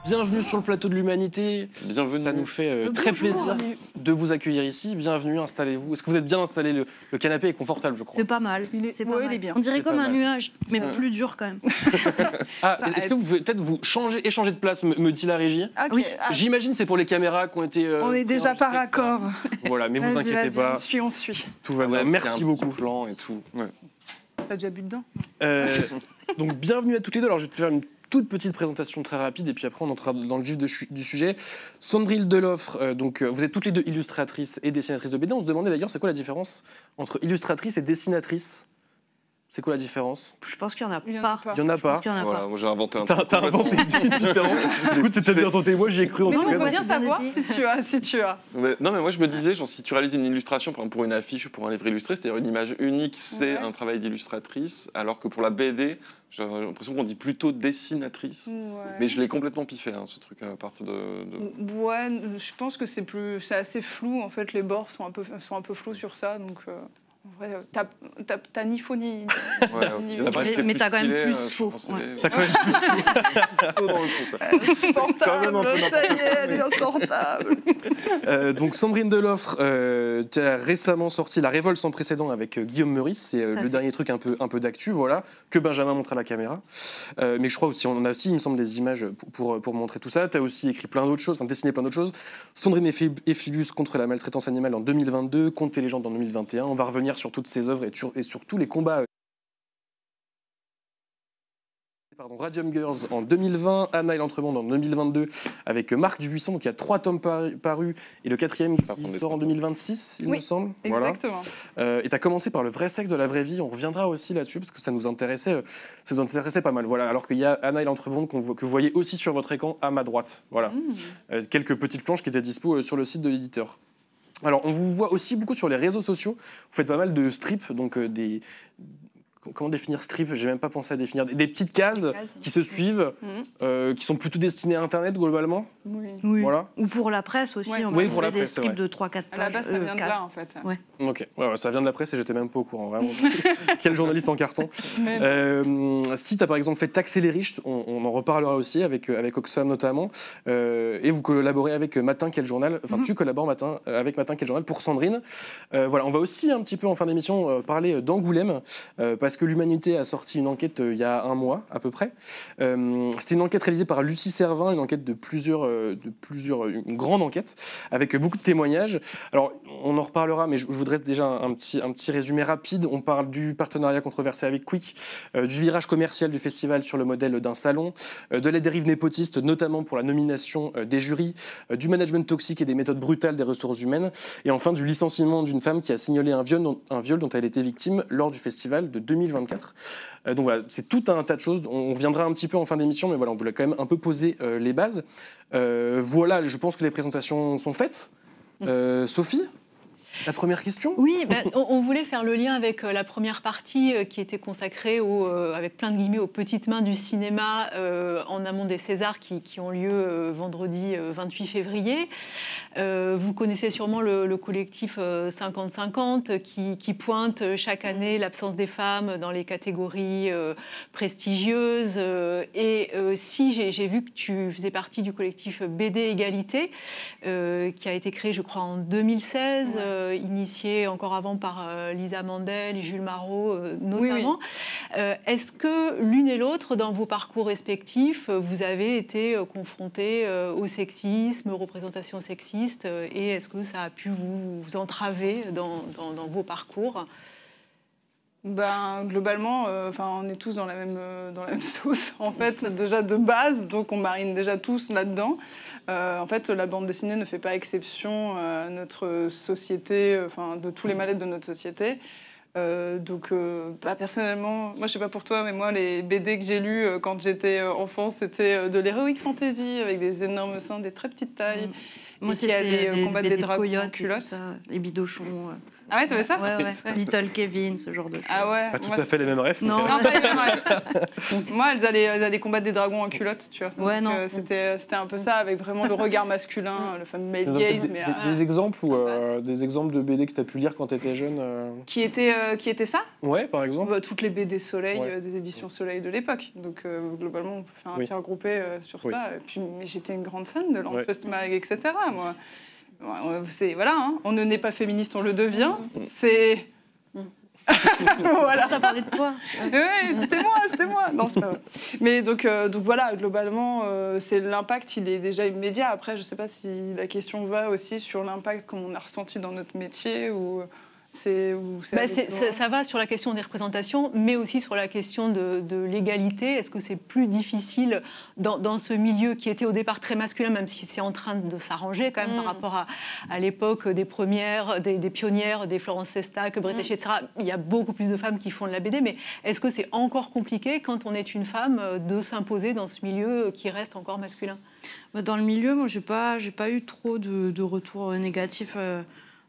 Bienvenue sur le plateau de l'Humanité. Bienvenue. Ça nous fait très plaisir de vous accueillir ici. Bienvenue, installez-vous. Est-ce que vous êtes bien installé? Le canapé est confortable, je crois. C'est pas mal. Il est bien. On dirait C'est comme pas un mal. nuage, mais plus dur quand même. Est-ce que vous pouvez peut-être vous échanger de place, me dit la régie? Okay. Oui. J'imagine c'est pour les caméras qui ont été. On est déjà par accord. Voilà, mais vous inquiétez Vas-y, pas. on suit. Tout va bien. Merci beaucoup. Plan et tout. Ouais. T'as déjà bu dedans? Donc bienvenue à toutes les deux. Alors je vais te faire une toute petite présentation très rapide et puis après on entrera dans le vif du sujet. Sandrine Deloffre, vous êtes toutes les deux illustratrices et dessinatrices de BD. On se demandait d'ailleurs c'est quoi la différence entre illustratrice et dessinatrice? C'est quoi la différence? Je pense qu'il y en a Il y en a pas. pas. Il y en a Je pense pas. qu'il y en a Voilà, pas. moi j'ai inventé un T'as inventé une différence. Écoute, c'est-à-dire tenté. Moi j'y ai cru en Mais tout non, cas. on veut bien c'est bien savoir essayé. si tu as. Non, mais moi je me disais, genre, si tu réalises une illustration, par exemple pour une affiche ou pour un livre illustré, c'est-à-dire une image unique, c'est Ouais. un travail d'illustratrice, alors que pour la BD, j'ai l'impression qu'on dit plutôt dessinatrice. Mais je l'ai complètement piffé, hein, ce truc, à partir de... Ouais, je pense que c'est assez flou en fait. Les bords sont un peu flous sur ça, donc en vrai, t'as ni faux ni. Ouais, il y en a pas qui fait Mais t'as quand même stylé, plus je faux, pense que ouais. c'est T'as quand même plutôt dans le coup, quoi. Quand même un peu Insupportable, ça y est, elle est insupportable. Donc Sandrine Deloffre, tu as récemment sorti La Révolte sans précédent avec Guillaume Meurice, c'est le dernier truc un peu d'actu, voilà, que Benjamin montre à la caméra. Mais je crois aussi, on a aussi, il me semble, des images pour montrer tout ça. Tu as aussi écrit plein d'autres choses, dessiné plein d'autres choses. Sandrine et Philus contre la maltraitance animale en 2022, Contes et légendes en 2021. On va revenir sur toutes ces œuvres et sur tous les combats. Radium Girls en 2020, Anna et l'Entremonde en 2022 avec Marc Dubuisson, donc il y a 3 tomes parus et le 4e qui sort en 2026, il me semble. Exactement. Et tu as commencé par le vrai sexe de la vraie vie, on reviendra aussi là-dessus parce que ça nous intéressait pas mal. Voilà. Alors qu'il y a Anna et l'Entremonde que vous voyez aussi sur votre écran à ma droite. Voilà. Quelques petites planches qui étaient dispo sur le site de l'éditeur. Alors on vous voit aussi beaucoup sur les réseaux sociaux, vous faites pas mal de strips, donc comment définir strip? J'ai même pas pensé à définir. Des petites cases qui se suivent, qui sont plutôt destinées à Internet globalement. Oui. Voilà. Ou pour la presse aussi, Ouais. on Oui, peut pour la trouver des presse, c'est strips vrai. de 3-4 pages. À la base, ça vient de cases. là en fait. Ouais. Ok, ouais, ça vient de la presse et j'étais même pas au courant, vraiment. Quel journaliste en carton. Si tu as par exemple fait Taxer les riches, on en reparlera aussi avec Oxfam notamment, et vous collaborez avec Matin Quel Journal, tu collabores avec Matin Quel Journal pour Sandrine. Voilà, on va aussi un petit peu en fin d'émission parler d'Angoulême, parce que l'Humanité a sorti une enquête il y a un mois à peu près. C'était une enquête réalisée par Lucie Servin, une enquête une grande enquête avec beaucoup de témoignages. Alors on en reparlera, mais je voudrais déjà un petit résumé rapide. On parle du partenariat controversé avec Quick, du virage commercial du festival sur le modèle d'un salon, de la dérive népotiste, notamment pour la nomination des jurys, du management toxique et des méthodes brutales des ressources humaines, et enfin du licenciement d'une femme qui a signalé un viol dont elle était victime lors du festival de 2024. Donc voilà, c'est tout un tas de choses. On reviendra un petit peu en fin d'émission, mais voilà, on voulait quand même un peu poser les bases. Voilà, je pense que les présentations sont faites. Sophie, la première question? Oui, on voulait faire le lien avec la première partie qui était consacrée avec plein de guillemets aux petites mains du cinéma en amont des Césars qui ont lieu vendredi 28 février. Vous connaissez sûrement le collectif 50-50 qui pointe chaque année l'absence des femmes dans les catégories prestigieuses. Si j'ai vu que tu faisais partie du collectif BD Égalité qui a été créé, je crois, en 2016. Initié encore avant par Lisa Mandel et Jules Marot notamment. Oui. Est-ce que l'une et l'autre, dans vos parcours respectifs, vous avez été confrontés au sexisme, aux représentations sexistes, et est-ce que ça a pu vous entraver dans vos parcours? Globalement, on est tous dans la même sauce, en fait, déjà de base, donc on marine déjà tous là-dedans. En fait, la bande dessinée ne fait pas exception à notre société, de tous les mal-être de notre société. Personnellement, moi je sais pas pour toi, mais moi les BD que j'ai lus quand j'étais enfant, c'était de l'heroic fantasy avec des énormes seins, des très petites tailles. Moi, qui allaient combattre des dragons coyotes en culotte. les bidochons. Ah ouais, t'avais ça? Ouais. Little Kevin, ce genre de choses. Ah ouais. Pas tout moi, à fait les mêmes refs. Non. Non, pas les mêmes, ouais. Moi, elles allaient combattre des dragons en culotte, tu vois. Ouais, non. C'était un peu ça, avec vraiment le regard masculin, le fameux male gaze. Mais, Des exemples des exemples de BD que tu as pu lire quand tu étais jeune qui était ça? Ouais, par exemple. Bah, toutes les BD Soleil, Ouais. des éditions Soleil de l'époque. Donc, globalement, on peut faire un Oui. tir groupé sur Oui. ça. Et puis, mais j'étais une grande fan de Ouais. l'Enfest Mag, etc. Moi. Ouais, voilà, hein. On ne naît pas féministe, on le devient. C'est... voilà. Ça parlait de quoi? Ouais, c'était moi. Non, c'est pas vrai. Mais donc voilà, globalement, c'est l'impact, il est déjà immédiat. Après, je sais pas si la question va aussi sur l'impact qu'on a ressenti dans notre métier ou c'est Ça va sur la question des représentations, mais aussi sur la question de l'égalité. Est-ce que c'est plus difficile dans ce milieu qui était au départ très masculin, même si c'est en train de s'arranger quand même par rapport à l'époque des premières, des pionnières, des Florence Sestac, Bretéché, etc. Il y a beaucoup plus de femmes qui font de la BD, mais est-ce que c'est encore compliqué quand on est une femme de s'imposer dans ce milieu qui reste encore masculin? Dans le milieu, moi, j'ai pas eu trop de retours négatifs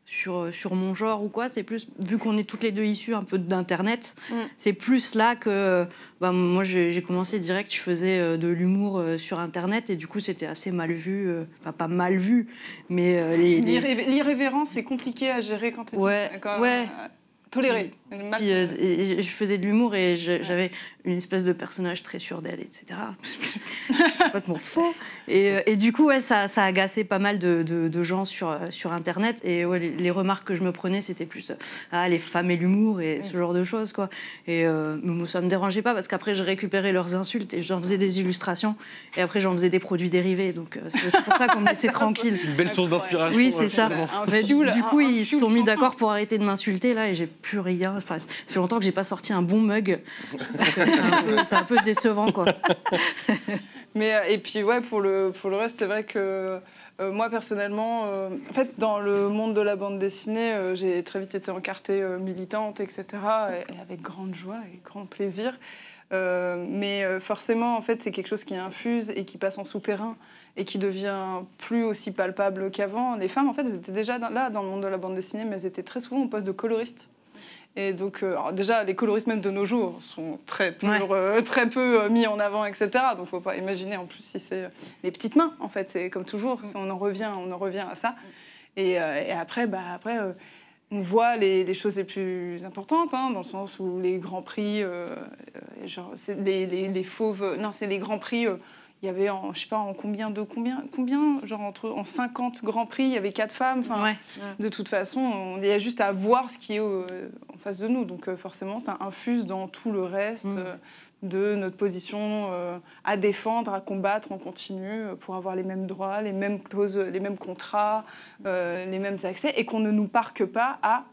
sur mon genre ou quoi. C'est plus, vu qu'on est toutes les deux issues un peu d'Internet, c'est plus là que... moi, j'ai commencé direct, je faisais de l'humour sur Internet et du coup, c'était assez mal vu. Enfin, pas mal vu, mais... L'irrévérence, c'est compliqué à gérer quand t'es toléré. Puis, et je faisais de l'humour et j'avais une espèce de personnage très sûr d'elle, etc. Complètement faux. Et du coup, ça agaçait pas mal de gens sur Internet. Et les remarques que je me prenais, c'était plus les femmes et l'humour et ce genre de choses, quoi. Et ça me dérangeait pas parce qu'après, je récupérais leurs insultes et j'en faisais des illustrations. Et après, j'en faisais des produits dérivés. Donc, c'est pour ça qu'on me laissait tranquille. Une belle source d'inspiration. Oui, c'est ça. Mais du coup, ils se sont mis sans fin. d'accord pour arrêter de m'insulter là et j'ai plus rien. Enfin, c'est longtemps que j'ai pas sorti un bon mug. C'est un peu décevant, quoi. Mais et puis ouais, pour le reste, c'est vrai que moi personnellement, en fait, dans le monde de la bande dessinée, j'ai très vite été encartée militante, etc. Et avec grande joie et grand plaisir. Mais forcément, en fait, c'est quelque chose qui infuse et qui passe en souterrain et qui devient plus aussi palpable qu'avant. Les femmes, en fait, elles étaient déjà là dans le monde de la bande dessinée, mais elles étaient très souvent au poste de coloriste. Et donc, alors déjà, les coloristes même de nos jours sont très peu mis en avant, etc. Donc, il ne faut pas imaginer en plus si c'est les petites mains, en fait. C'est comme toujours, on en revient à ça. Et après, on voit les choses les plus importantes, hein, dans le sens où les grands prix, c'est les fauves... Non, c'est les grands prix... il y avait, je sais pas, en combien, genre en 50 grands prix, il y avait 4 femmes. Enfin, de toute façon, il y a juste à voir ce qui est en face de nous. Donc forcément, ça infuse dans tout le reste de notre position à défendre, à combattre en continu pour avoir les mêmes droits, les mêmes clauses, les mêmes contrats, les mêmes accès, et qu'on ne nous parque pas à...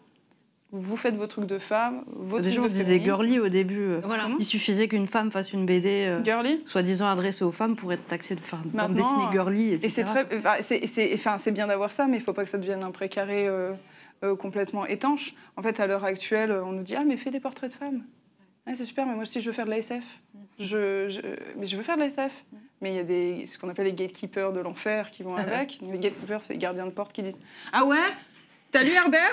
Vous faites vos trucs de femmes, vos trucs de Déjà, on disait féminisme. girly au début. Voilà. Il suffisait qu'une femme fasse une BD Girly. soi-disant adressée aux femmes pour être taxée de faire une bande Maintenant, dessinée girly, etc. Et c'est bien d'avoir ça, mais il ne faut pas que ça devienne un précaré complètement étanche. En fait, à l'heure actuelle, on nous dit « Ah, mais fais des portraits de femmes. Ah, c'est super, mais moi aussi, je veux faire de la SF. Mais je veux faire de la SF. » Mais il y a ce qu'on appelle les gatekeepers de l'enfer qui vont avec. Les gatekeepers, c'est les gardiens de porte qui disent « Ah ouais ? T'as lu Herbert ?»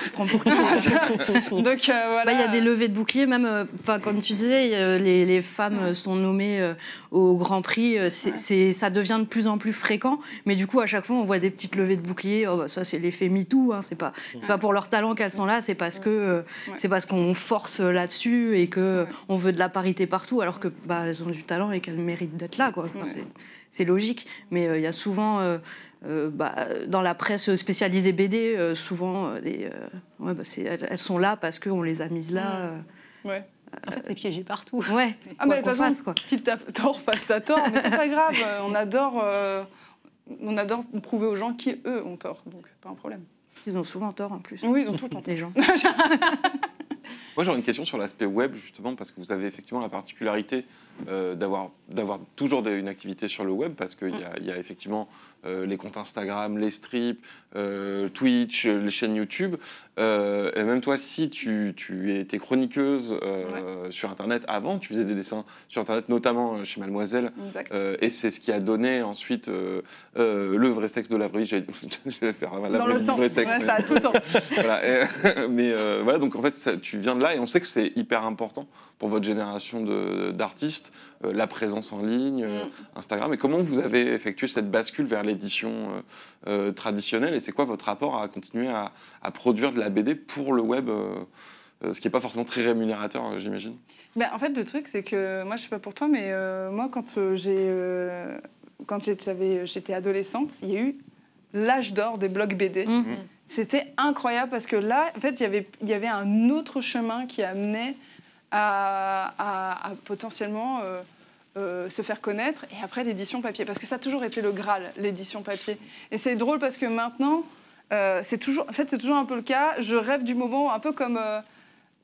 Donc voilà. Il y a des levées de boucliers, même, comme tu disais, les femmes sont nommées au Grand Prix, ça devient de plus en plus fréquent, mais du coup, à chaque fois, on voit des petites levées de boucliers. Ça, c'est l'effet MeToo, hein, c'est pas pour leur talent qu'elles sont là, c'est parce qu'on force là-dessus et qu'on veut de la parité partout, alors que elles ont du talent et qu'elles méritent d'être là, quoi. Enfin, c'est logique, mais il y a souvent... dans la presse spécialisée BD, souvent, elles sont là parce qu'on les a mises là. En fait, c'est piégé partout. Ouais. Mais de toute façon, quitte t'as tort, face t'as tort, mais c'est pas grave. On adore prouver aux gens qui, eux, ont tort. Donc, c'est pas un problème. Ils ont souvent tort, en plus. Oui, ils ont tout le temps. Les gens. Moi, j'aurais une question sur l'aspect web, justement, parce que vous avez effectivement la particularité d'avoir toujours une activité sur le web, parce qu'il y a effectivement les comptes Instagram, les strips, Twitch, les chaînes YouTube. Et même toi, si tu étais chroniqueuse sur Internet avant, tu faisais des dessins sur Internet, notamment chez Mademoiselle, et c'est ce qui a donné ensuite le vrai sexe de la vraie vie. J'allais faire la Dans vraie le vie, sens, vrai sexe. ça a tout le temps. Voilà, mais voilà, donc en fait, tu viens de là, et on sait que c'est hyper important pour votre génération d'artistes, la présence en ligne, Instagram. Et comment vous avez effectué cette bascule vers l'édition traditionnelle, et c'est quoi votre rapport à continuer à produire de la BD pour le web, ce qui n'est pas forcément très rémunérateur, j'imagine? En fait, le truc, c'est que moi, je sais pas pour toi, mais moi, quand j'étais adolescente, il y a eu l'âge d'or des blogs BD. C'était incroyable parce que là, en fait, il y avait un autre chemin qui amenait à potentiellement se faire connaître, et après l'édition papier, parce que ça a toujours été le Graal, l'édition papier. Et c'est drôle parce que maintenant, c'est toujours un peu le cas. Je rêve du moment un peu comme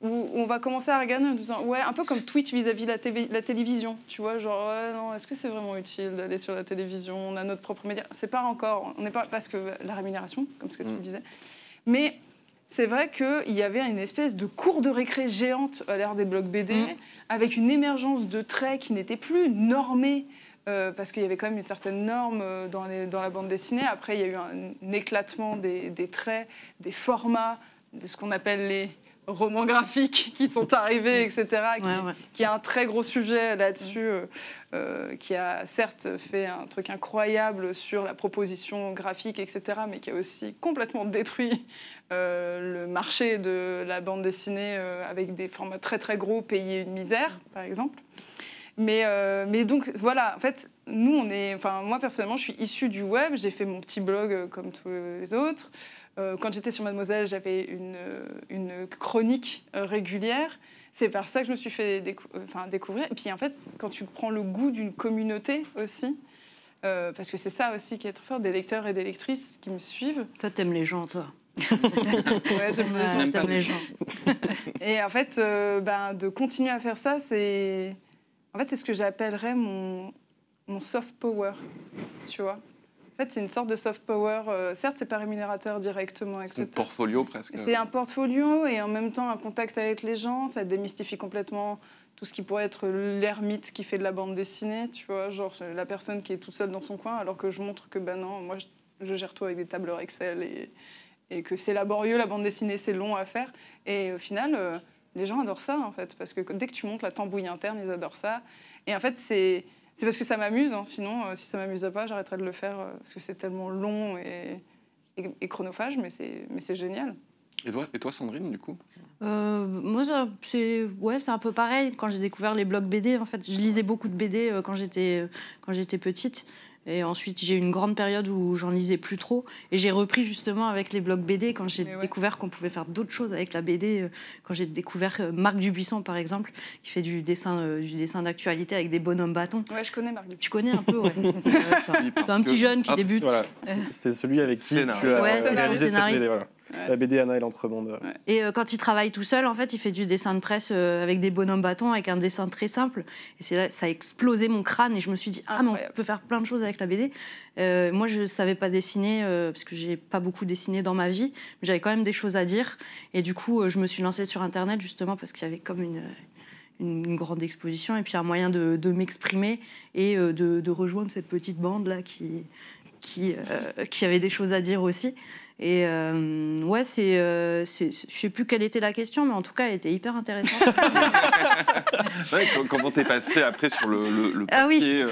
où on va commencer à regarder en disant un peu comme Twitch vis-à-vis de la télévision, tu vois, genre non, est-ce que c'est vraiment utile d'aller sur la télévision, on a notre propre média, c'est pas encore, on n'est pas, parce que la rémunération, comme ce que tu disais, mais c'est vrai qu'il y avait une espèce de cour de récré géante à l'ère des blogs BD, avec une émergence de traits qui n'étaient plus normés, parce qu'il y avait quand même une certaine norme dans la bande dessinée. Après, il y a eu un éclatement des traits, des formats, de ce qu'on appelle les romans graphiques qui sont arrivés, etc., qui a un très gros sujet là-dessus, qui a certes fait un truc incroyable sur la proposition graphique, etc., mais qui a aussi complètement détruit le marché de la bande dessinée avec des formats très très gros, payés une misère, par exemple. Mais donc voilà, en fait, moi personnellement, je suis issue du web, j'ai fait mon petit blog comme tous les autres. Quand j'étais sur Mademoiselle, j'avais une chronique régulière. C'est par ça que je me suis fait découvrir. Et puis en fait, quand tu prends le goût d'une communauté aussi, parce que c'est ça aussi qui est très fort, des lecteurs et des lectrices qui me suivent. Toi, t'aimes les gens, toi. Ouais, j'aime les gens. T'aimes les gens. Et en fait, de continuer à faire ça, c'est ce que j'appellerais mon soft power, tu vois. En fait, c'est une sorte de soft power. Certes, c'est pas rémunérateur directement, etc. C'est un portfolio presque. C'est un portfolio et en même temps un contact avec les gens. Ça démystifie complètement tout ce qui pourrait être l'ermite qui fait de la bande dessinée, tu vois, genre la personne qui est toute seule dans son coin, alors que je montre que non, moi je gère tout avec des tableurs Excel et que c'est laborieux, la bande dessinée, c'est long à faire. Et au final, les gens adorent ça, en fait, parce que dès que tu montes la tambouille interne, ils adorent ça. Et en fait, c'est parce que ça m'amuse, hein. Sinon, si ça ne m'amusait pas, j'arrêterais de le faire, parce que c'est tellement long et chronophage, mais c'est génial. Et toi, Sandrine, du coup? Moi, c'est un peu pareil. Quand j'ai découvert les blogs BD, en fait, je lisais beaucoup de BD quand j'étais petite. Et ensuite, j'ai eu une grande période où j'en lisais plus trop. Et j'ai repris justement avec les blogs BD quand j'ai découvert qu'on pouvait faire d'autres choses avec la BD. Quand j'ai découvert Marc Dubuisson, par exemple, qui fait du dessin d'actualité avec des bonhommes bâtons. Ouais, je connais Marc Dubuisson. Tu connais un peu, ouais. C'est un petit jeune qui débute. Voilà, c'est celui avec qui tu as réalisé cette BD. Voilà. Ouais. La BD Anna et l'Entremonde. Ouais. Et quand il travaille tout seul, en fait, il fait du dessin de presse avec des bonhommes bâtons, avec un dessin très simple. Et c'est là, ça a explosé mon crâne et je me suis dit, mais on peut faire plein de choses avec la BD. Moi, je ne savais pas dessiner parce que j'ai pas beaucoup dessiné dans ma vie, mais j'avais quand même des choses à dire. Et du coup, je me suis lancée sur Internet justement parce qu'il y avait comme une grande exposition et puis un moyen de m'exprimer et de rejoindre cette petite bande-là qui avait des choses à dire aussi. Et je sais plus quelle était la question, mais en tout cas, elle était hyper intéressante. Ouais, comment t'es passé après sur le papier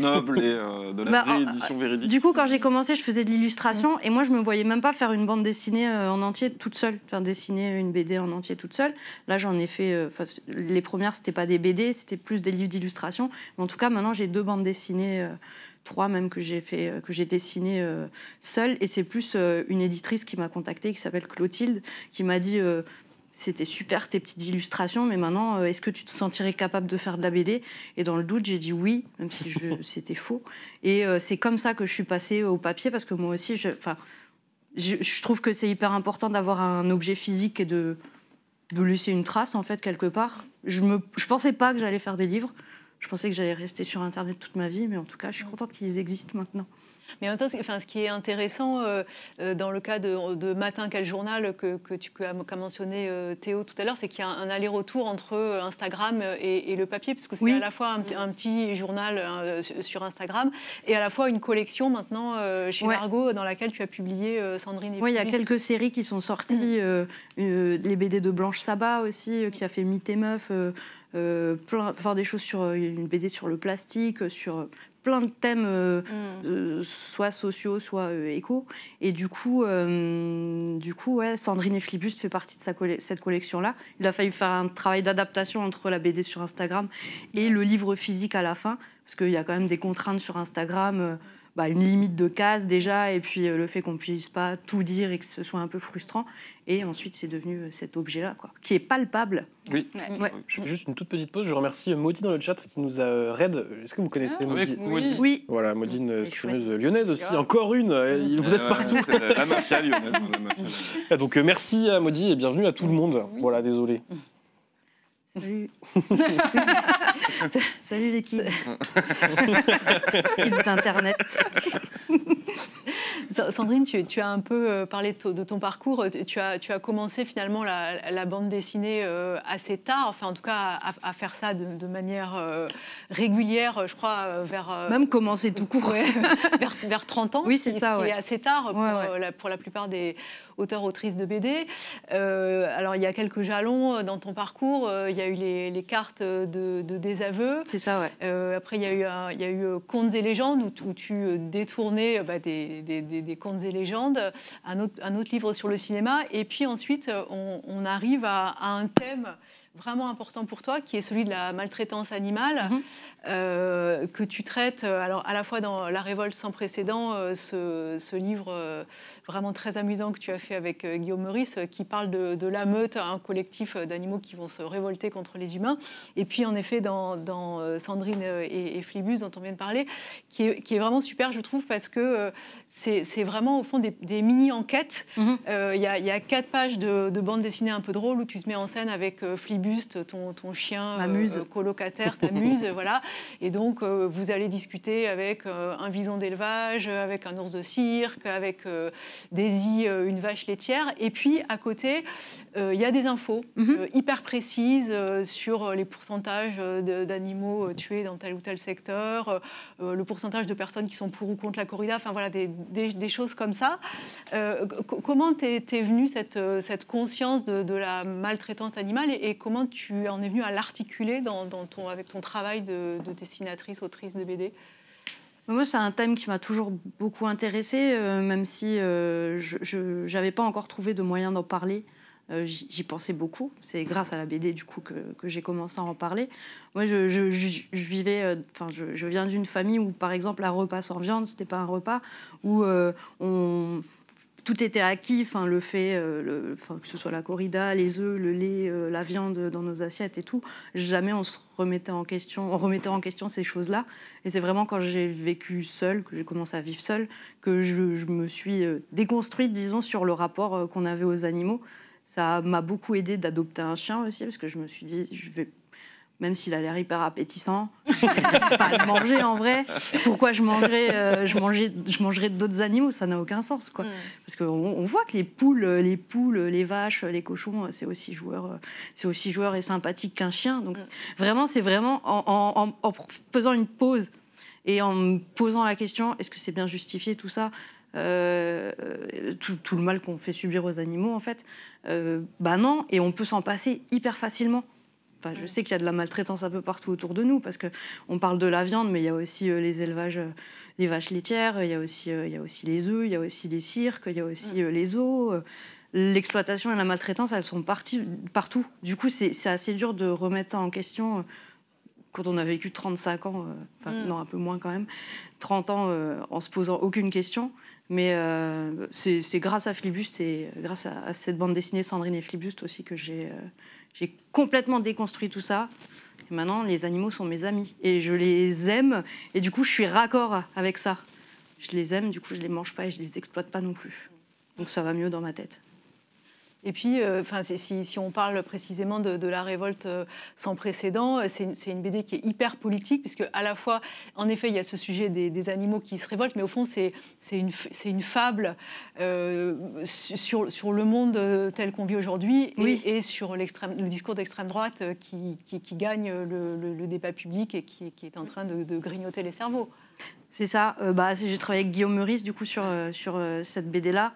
noble et de la vraie édition véridique? Du coup, quand j'ai commencé, je faisais de l'illustration et moi, je me voyais même pas faire une bande dessinée en entier toute seule, enfin dessiner une BD en entier toute seule. Là, j'en ai fait. Les premières, c'était pas des BD, c'était plus des livres d'illustration. Mais en tout cas, maintenant, j'ai 2 bandes dessinées. 3 même que j'ai dessiné seule, et c'est plus une éditrice qui m'a contactée qui s'appelle Clotilde, qui m'a dit c'était super tes petites illustrations, mais maintenant est-ce que tu te sentirais capable de faire de la BD? Et dans le doute j'ai dit oui, même si c'était faux, et c'est comme ça que je suis passée au papier, parce que moi aussi je trouve que c'est hyper important d'avoir un objet physique et de de laisser une trace, en fait, quelque part. Je pensais pas que j'allais faire des livres. Je pensais que j'allais rester sur Internet toute ma vie, mais en tout cas, je suis contente qu'ils existent maintenant. Mais en même temps, ce qui est intéressant dans le cas de Matin, quel journal qu'a mentionné Théo tout à l'heure, c'est qu'il y a un aller-retour entre Instagram et le papier, parce que c'est à la fois un petit journal sur Instagram et à la fois une collection maintenant chez Largo dans laquelle tu as publié Sandrine. Oui, il y a quelques séries qui sont sorties, les BD de Blanche Sabat aussi, qui a fait Mythe et Meuf, des choses sur une BD sur le plastique, sur plein de thèmes, soit sociaux, soit éco. Et du coup, Sandrine et Flibuste fait partie de cette collection-là. Il a fallu faire un travail d'adaptation entre la BD sur Instagram et le livre physique à la fin, parce qu'il y a quand même des contraintes sur Instagram, une limite de cases déjà, et puis le fait qu'on ne puisse pas tout dire et que ce soit un peu frustrant. Et ensuite, c'est devenu cet objet-là, qui est palpable. Oui. Ouais. Je fais juste une toute petite pause. Je remercie Maudie dans le chat qui nous a raid. Est-ce que vous connaissez Maudie? Oui. Voilà, Maudie, une streameuse lyonnaise aussi. Encore une. Vous êtes partout. C'est la mafia lyonnaise. La mafia lyonnaise. Donc merci à Maudie et bienvenue à tout le monde. Voilà, désolé. Salut. Salut l'équipe. L'équipe d'Internet. Sandrine, tu as un peu parlé de ton parcours. Tu as commencé finalement la bande dessinée assez tard, enfin en tout cas à faire ça de manière régulière, je crois, vers... Même commencer tout court. vers 30 ans. Oui, c'est ça. Ce qui est assez tard pour la plupart des auteurs-autrices de BD. Alors il y a quelques jalons dans ton parcours. Il y a eu les cartes de désaveu. C'est ça, ouais. Après, il y a eu Contes et légendes où tu détournais des contes et légendes, un autre livre sur le cinéma. Et puis ensuite, on arrive à un thème vraiment important pour toi, qui est celui de la maltraitance animale, que tu traites alors, à la fois dans La Révolte sans précédent, ce livre vraiment très amusant que tu as fait avec Guillaume Meurice, qui parle de la meute, un collectif d'animaux qui vont se révolter contre les humains. Et puis, en effet, dans Sandrine et Flibus, dont on vient de parler, qui est vraiment super, je trouve, parce que c'est vraiment, au fond, des mini-enquêtes. Il y a 4 pages de bande dessinée un peu drôle où tu te mets en scène avec Flibus, ton chien colocataire, ta muse, voilà. Et donc, vous allez discuter avec un vison d'élevage, avec un ours de cirque, avec Daisy, une vache laitière. Et puis, à côté, il y a des infos hyper précises sur les pourcentages d'animaux tués dans tel ou tel secteur, le pourcentage de personnes qui sont pour ou contre la corrida, enfin voilà, des choses comme ça. Comment t'es venue cette conscience de la maltraitance animale et comment tu en es venue à l'articuler avec ton travail de dessinatrice, autrice de BD? Moi, c'est un thème qui m'a toujours beaucoup intéressée, même si je n'avais pas encore trouvé de moyen d'en parler. J'y pensais beaucoup. C'est grâce à la BD du coup que j'ai commencé à en parler. Moi, je viens d'une famille où, par exemple, un repas sans viande, c'était pas un repas où tout était acquis, le fait, que ce soit la corrida, les œufs, le lait, la viande dans nos assiettes et tout. Jamais on remettait en question ces choses-là. Et c'est vraiment quand j'ai vécu seule, que j'ai commencé à vivre seule, que je me suis déconstruite, disons, sur le rapport qu'on avait aux animaux. Ça m'a beaucoup aidé d'adopter un chien aussi, parce que je me suis dit, même s'il a l'air hyper appétissant, je ne vais pas le manger en vrai. Pourquoi je mangerais d'autres animaux? Ça n'a aucun sens, quoi. Parce qu'on voit que les poules, les vaches, les cochons, c'est aussi joueur et sympathique qu'un chien. Donc vraiment, c'est vraiment en faisant une pause et en me posant la question, est-ce que c'est bien justifié tout ça? Tout le mal qu'on fait subir aux animaux, en fait, non, et on peut s'en passer hyper facilement. Enfin, je sais qu'il y a de la maltraitance un peu partout autour de nous, parce qu'on parle de la viande, mais il y a aussi les élevages, les vaches laitières, il y a aussi les œufs, il y a aussi les cirques, il y a aussi les zoos. L'exploitation et la maltraitance, elles sont partout. Du coup, c'est assez dur de remettre ça en question quand on a vécu 35 ans, non, un peu moins quand même, 30 ans en se posant aucune question. Mais c'est grâce à Flibuste et grâce à cette bande dessinée Sandrine et Flibuste aussi que j'ai complètement déconstruit tout ça. Et maintenant, les animaux sont mes amis et je les aime. Et du coup, je suis raccord avec ça. Je les aime, du coup, je les mange pas et je les exploite pas non plus. Donc ça va mieux dans ma tête. Et puis, si on parle précisément de la révolte sans précédent, c'est une BD qui est hyper politique, puisque à la fois, en effet, il y a ce sujet des animaux qui se révoltent, mais au fond, c'est une fable sur le monde tel qu'on vit aujourd'hui, et sur le discours d'extrême droite qui gagne le débat public et qui est en train de grignoter les cerveaux. C'est ça. J'ai travaillé avec Guillaume Meurice du coup sur cette BD-là,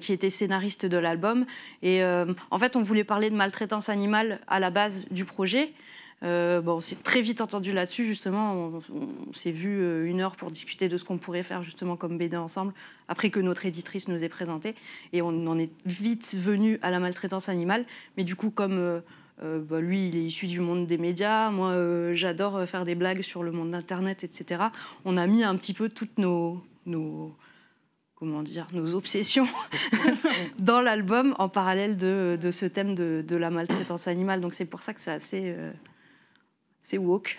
qui était scénariste de l'album. Et en fait, on voulait parler de maltraitance animale à la base du projet. On s'est très vite entendu là-dessus, justement. On s'est vu 1 heure pour discuter de ce qu'on pourrait faire justement comme BD ensemble, après que notre éditrice nous ait présenté. Et on en est vite venu à la maltraitance animale. Mais du coup, comme... lui, il est issu du monde des médias. Moi, j'adore faire des blagues sur le monde d'Internet, etc. On a mis un petit peu toutes nos obsessions dans l'album en parallèle de ce thème de la maltraitance animale. Donc c'est pour ça que c'est assez... c'est woke.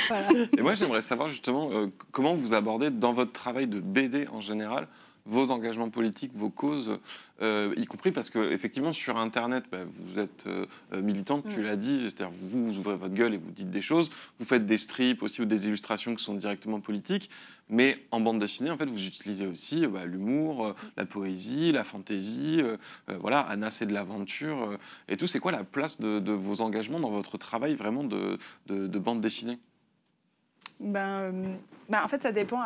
Voilà. Et moi, j'aimerais savoir justement comment vous abordez dans votre travail de BD en général vos engagements politiques, vos causes, y compris parce qu'effectivement, sur Internet, vous êtes militante, tu l'as dit, c'est-à-dire vous ouvrez votre gueule et vous dites des choses, vous faites des strips aussi ou des illustrations qui sont directement politiques, mais en bande dessinée, en fait, vous utilisez aussi l'humour, la poésie, la fantaisie, voilà, Anna, c'est de l'aventure, et tout. C'est quoi la place de vos engagements dans votre travail vraiment de bande dessinée? En fait, ça dépend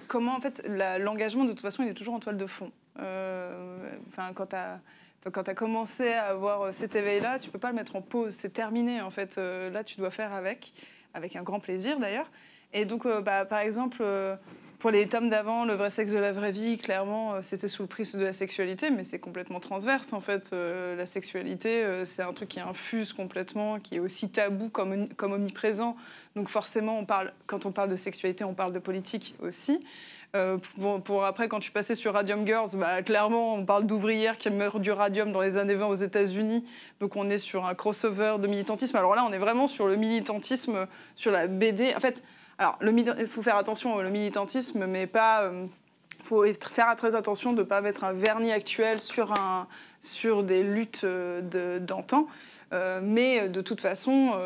comment, en fait, l'engagement, de toute façon, il est toujours en toile de fond. Quand tu as commencé à avoir cet éveil-là, tu ne peux pas le mettre en pause, c'est terminé, en fait. Là, tu dois faire avec un grand plaisir, d'ailleurs. Et donc, par exemple, pour les tomes d'avant, le vrai sexe de la vraie vie, clairement, c'était sous le prisme de la sexualité, mais c'est complètement transverse, en fait. La sexualité, c'est un truc qui infuse complètement, qui est aussi tabou comme omniprésent. Donc forcément, quand on parle de sexualité, on parle de politique aussi. Après, quand je suis passée sur Radium Girls, clairement, on parle d'ouvrières qui meurent du radium dans les années 20 aux États-Unis. Donc on est sur un crossover de militantisme. Alors là, on est vraiment sur le militantisme, sur la BD. En fait, il faut faire attention au militantisme, mais pas... Il faut faire très attention de ne pas mettre un vernis actuel sur des luttes d'antan. Mais de toute façon,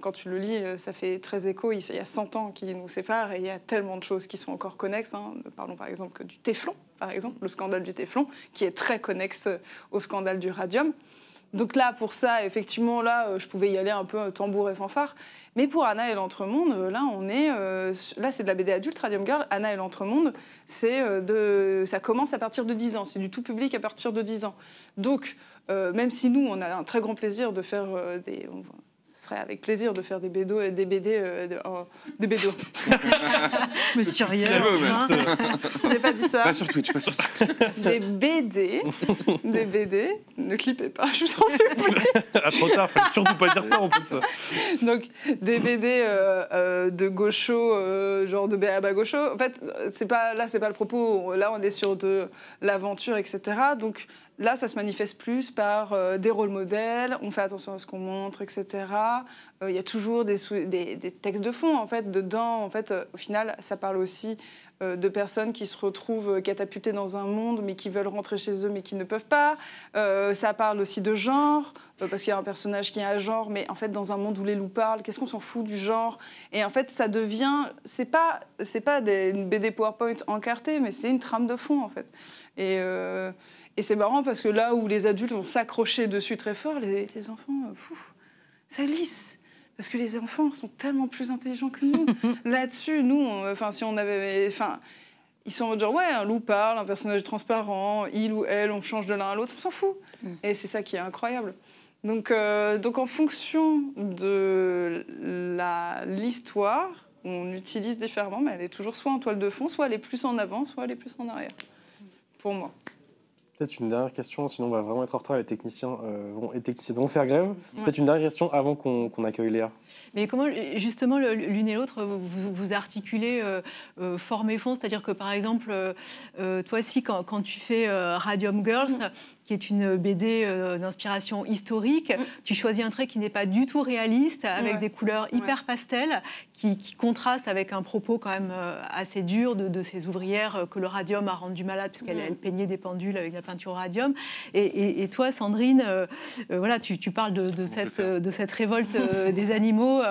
quand tu le lis, ça fait très écho. Il y a 100 ans qui nous séparent et il y a tellement de choses qui sont encore connexes. Parlons par exemple du téflon, par exemple, le scandale du téflon, qui est très connexe au scandale du radium. Donc là, pour ça, effectivement, je pouvais y aller un peu tambour et fanfare. Mais pour Anna et l'Entremonde, là, c'est de la BD adulte, Radium Girl. Anna et l'Entremonde, ça commence à partir de 10 ans. C'est du tout public à partir de 10 ans. Donc, même si nous, on a un très grand plaisir de faire ce serait avec plaisir de faire des bédos et des BD. Des bédos. Monsieur Rieur. J'ai pas dit ça. Pas sur Twitch, pas sur Twitch. Des BD. Des BD. Ne clippez pas, je vous en supplie. Trop tard, faut surtout pas dire ça en plus. Donc, des BD de gauchos, genre de Béaba gaucho. En fait, c'est pas le propos. Là, on est sur de l'aventure, etc. Donc, là, ça se manifeste plus par des rôles modèles, on fait attention à ce qu'on montre, etc. Il y a toujours des textes de fond, en fait, dedans. En fait, au final, ça parle aussi de personnes qui se retrouvent catapultées dans un monde, mais qui veulent rentrer chez eux, mais qui ne peuvent pas. Ça parle aussi de genre, parce qu'il y a un personnage qui a un genre, mais en fait, dans un monde où les loups parlent, qu'est-ce qu'on s'en fout du genre? Et en fait, ça devient... C'est pas une BD PowerPoint encartée, mais c'est une trame de fond, en fait. Et c'est marrant parce que là où les adultes vont s'accrocher dessus très fort, les enfants, ça glisse. Parce que les enfants sont tellement plus intelligents que nous. Là-dessus, nous, si on avait... Ils sont en mode genre, ouais, un loup parle, un personnage transparent, il ou elle, on change de l'un à l'autre, on s'en fout. Et c'est ça qui est incroyable. Donc en fonction de l'histoire, on utilise différemment, mais elle est toujours soit en toile de fond, soit elle est plus en avant, soit elle est plus en arrière. Pour moi. Peut-être une dernière question, sinon on va vraiment être en retard, les techniciens vont faire grève. Ouais. Peut-être une dernière question avant qu'on accueille Léa. Mais comment, justement, l'une et l'autre, vous articulez forme et fond? C'est-à-dire que, par exemple, toi aussi, quand tu fais Radium Girls, qui est une BD d'inspiration historique. Tu choisis un trait qui n'est pas du tout réaliste, avec des couleurs hyper pastel, qui contrastent avec un propos quand même assez dur de ces ouvrières que le radium a rendu malades, puisqu'elle peignait des pendules avec la peinture au radium. Et toi, Sandrine, voilà, tu parles de cette révolte des animaux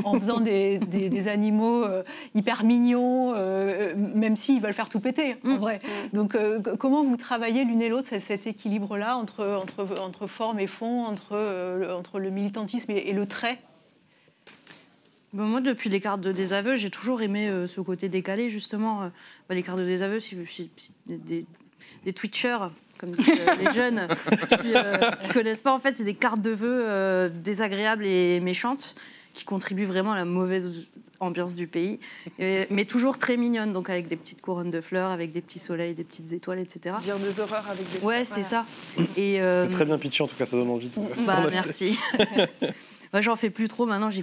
en faisant des animaux hyper mignons, même s'ils veulent faire tout péter, en vrai. Donc, comment vous travaillez l'une et l'autre cet équilibre-là entre forme et fond, entre le militantisme et le trait? Ben moi, depuis les cartes de désaveu, j'ai toujours aimé ce côté décalé, justement. Les cartes de désaveu, des Twitchers, comme disent les jeunes qui ne connaissent pas, en fait, c'est des cartes de vœux désagréables et méchantes qui contribuent vraiment à la mauvaise ambiance du pays, mais toujours très mignonne, donc avec des petites couronnes de fleurs, avec des petits soleils, des petites étoiles, etc. Dire des horreurs avec des... Ouais, c'est ça. Et, c'est très bien pitché, en tout cas, ça donne envie. Bah, merci. Moi, j'en fais plus trop. Maintenant, j'ai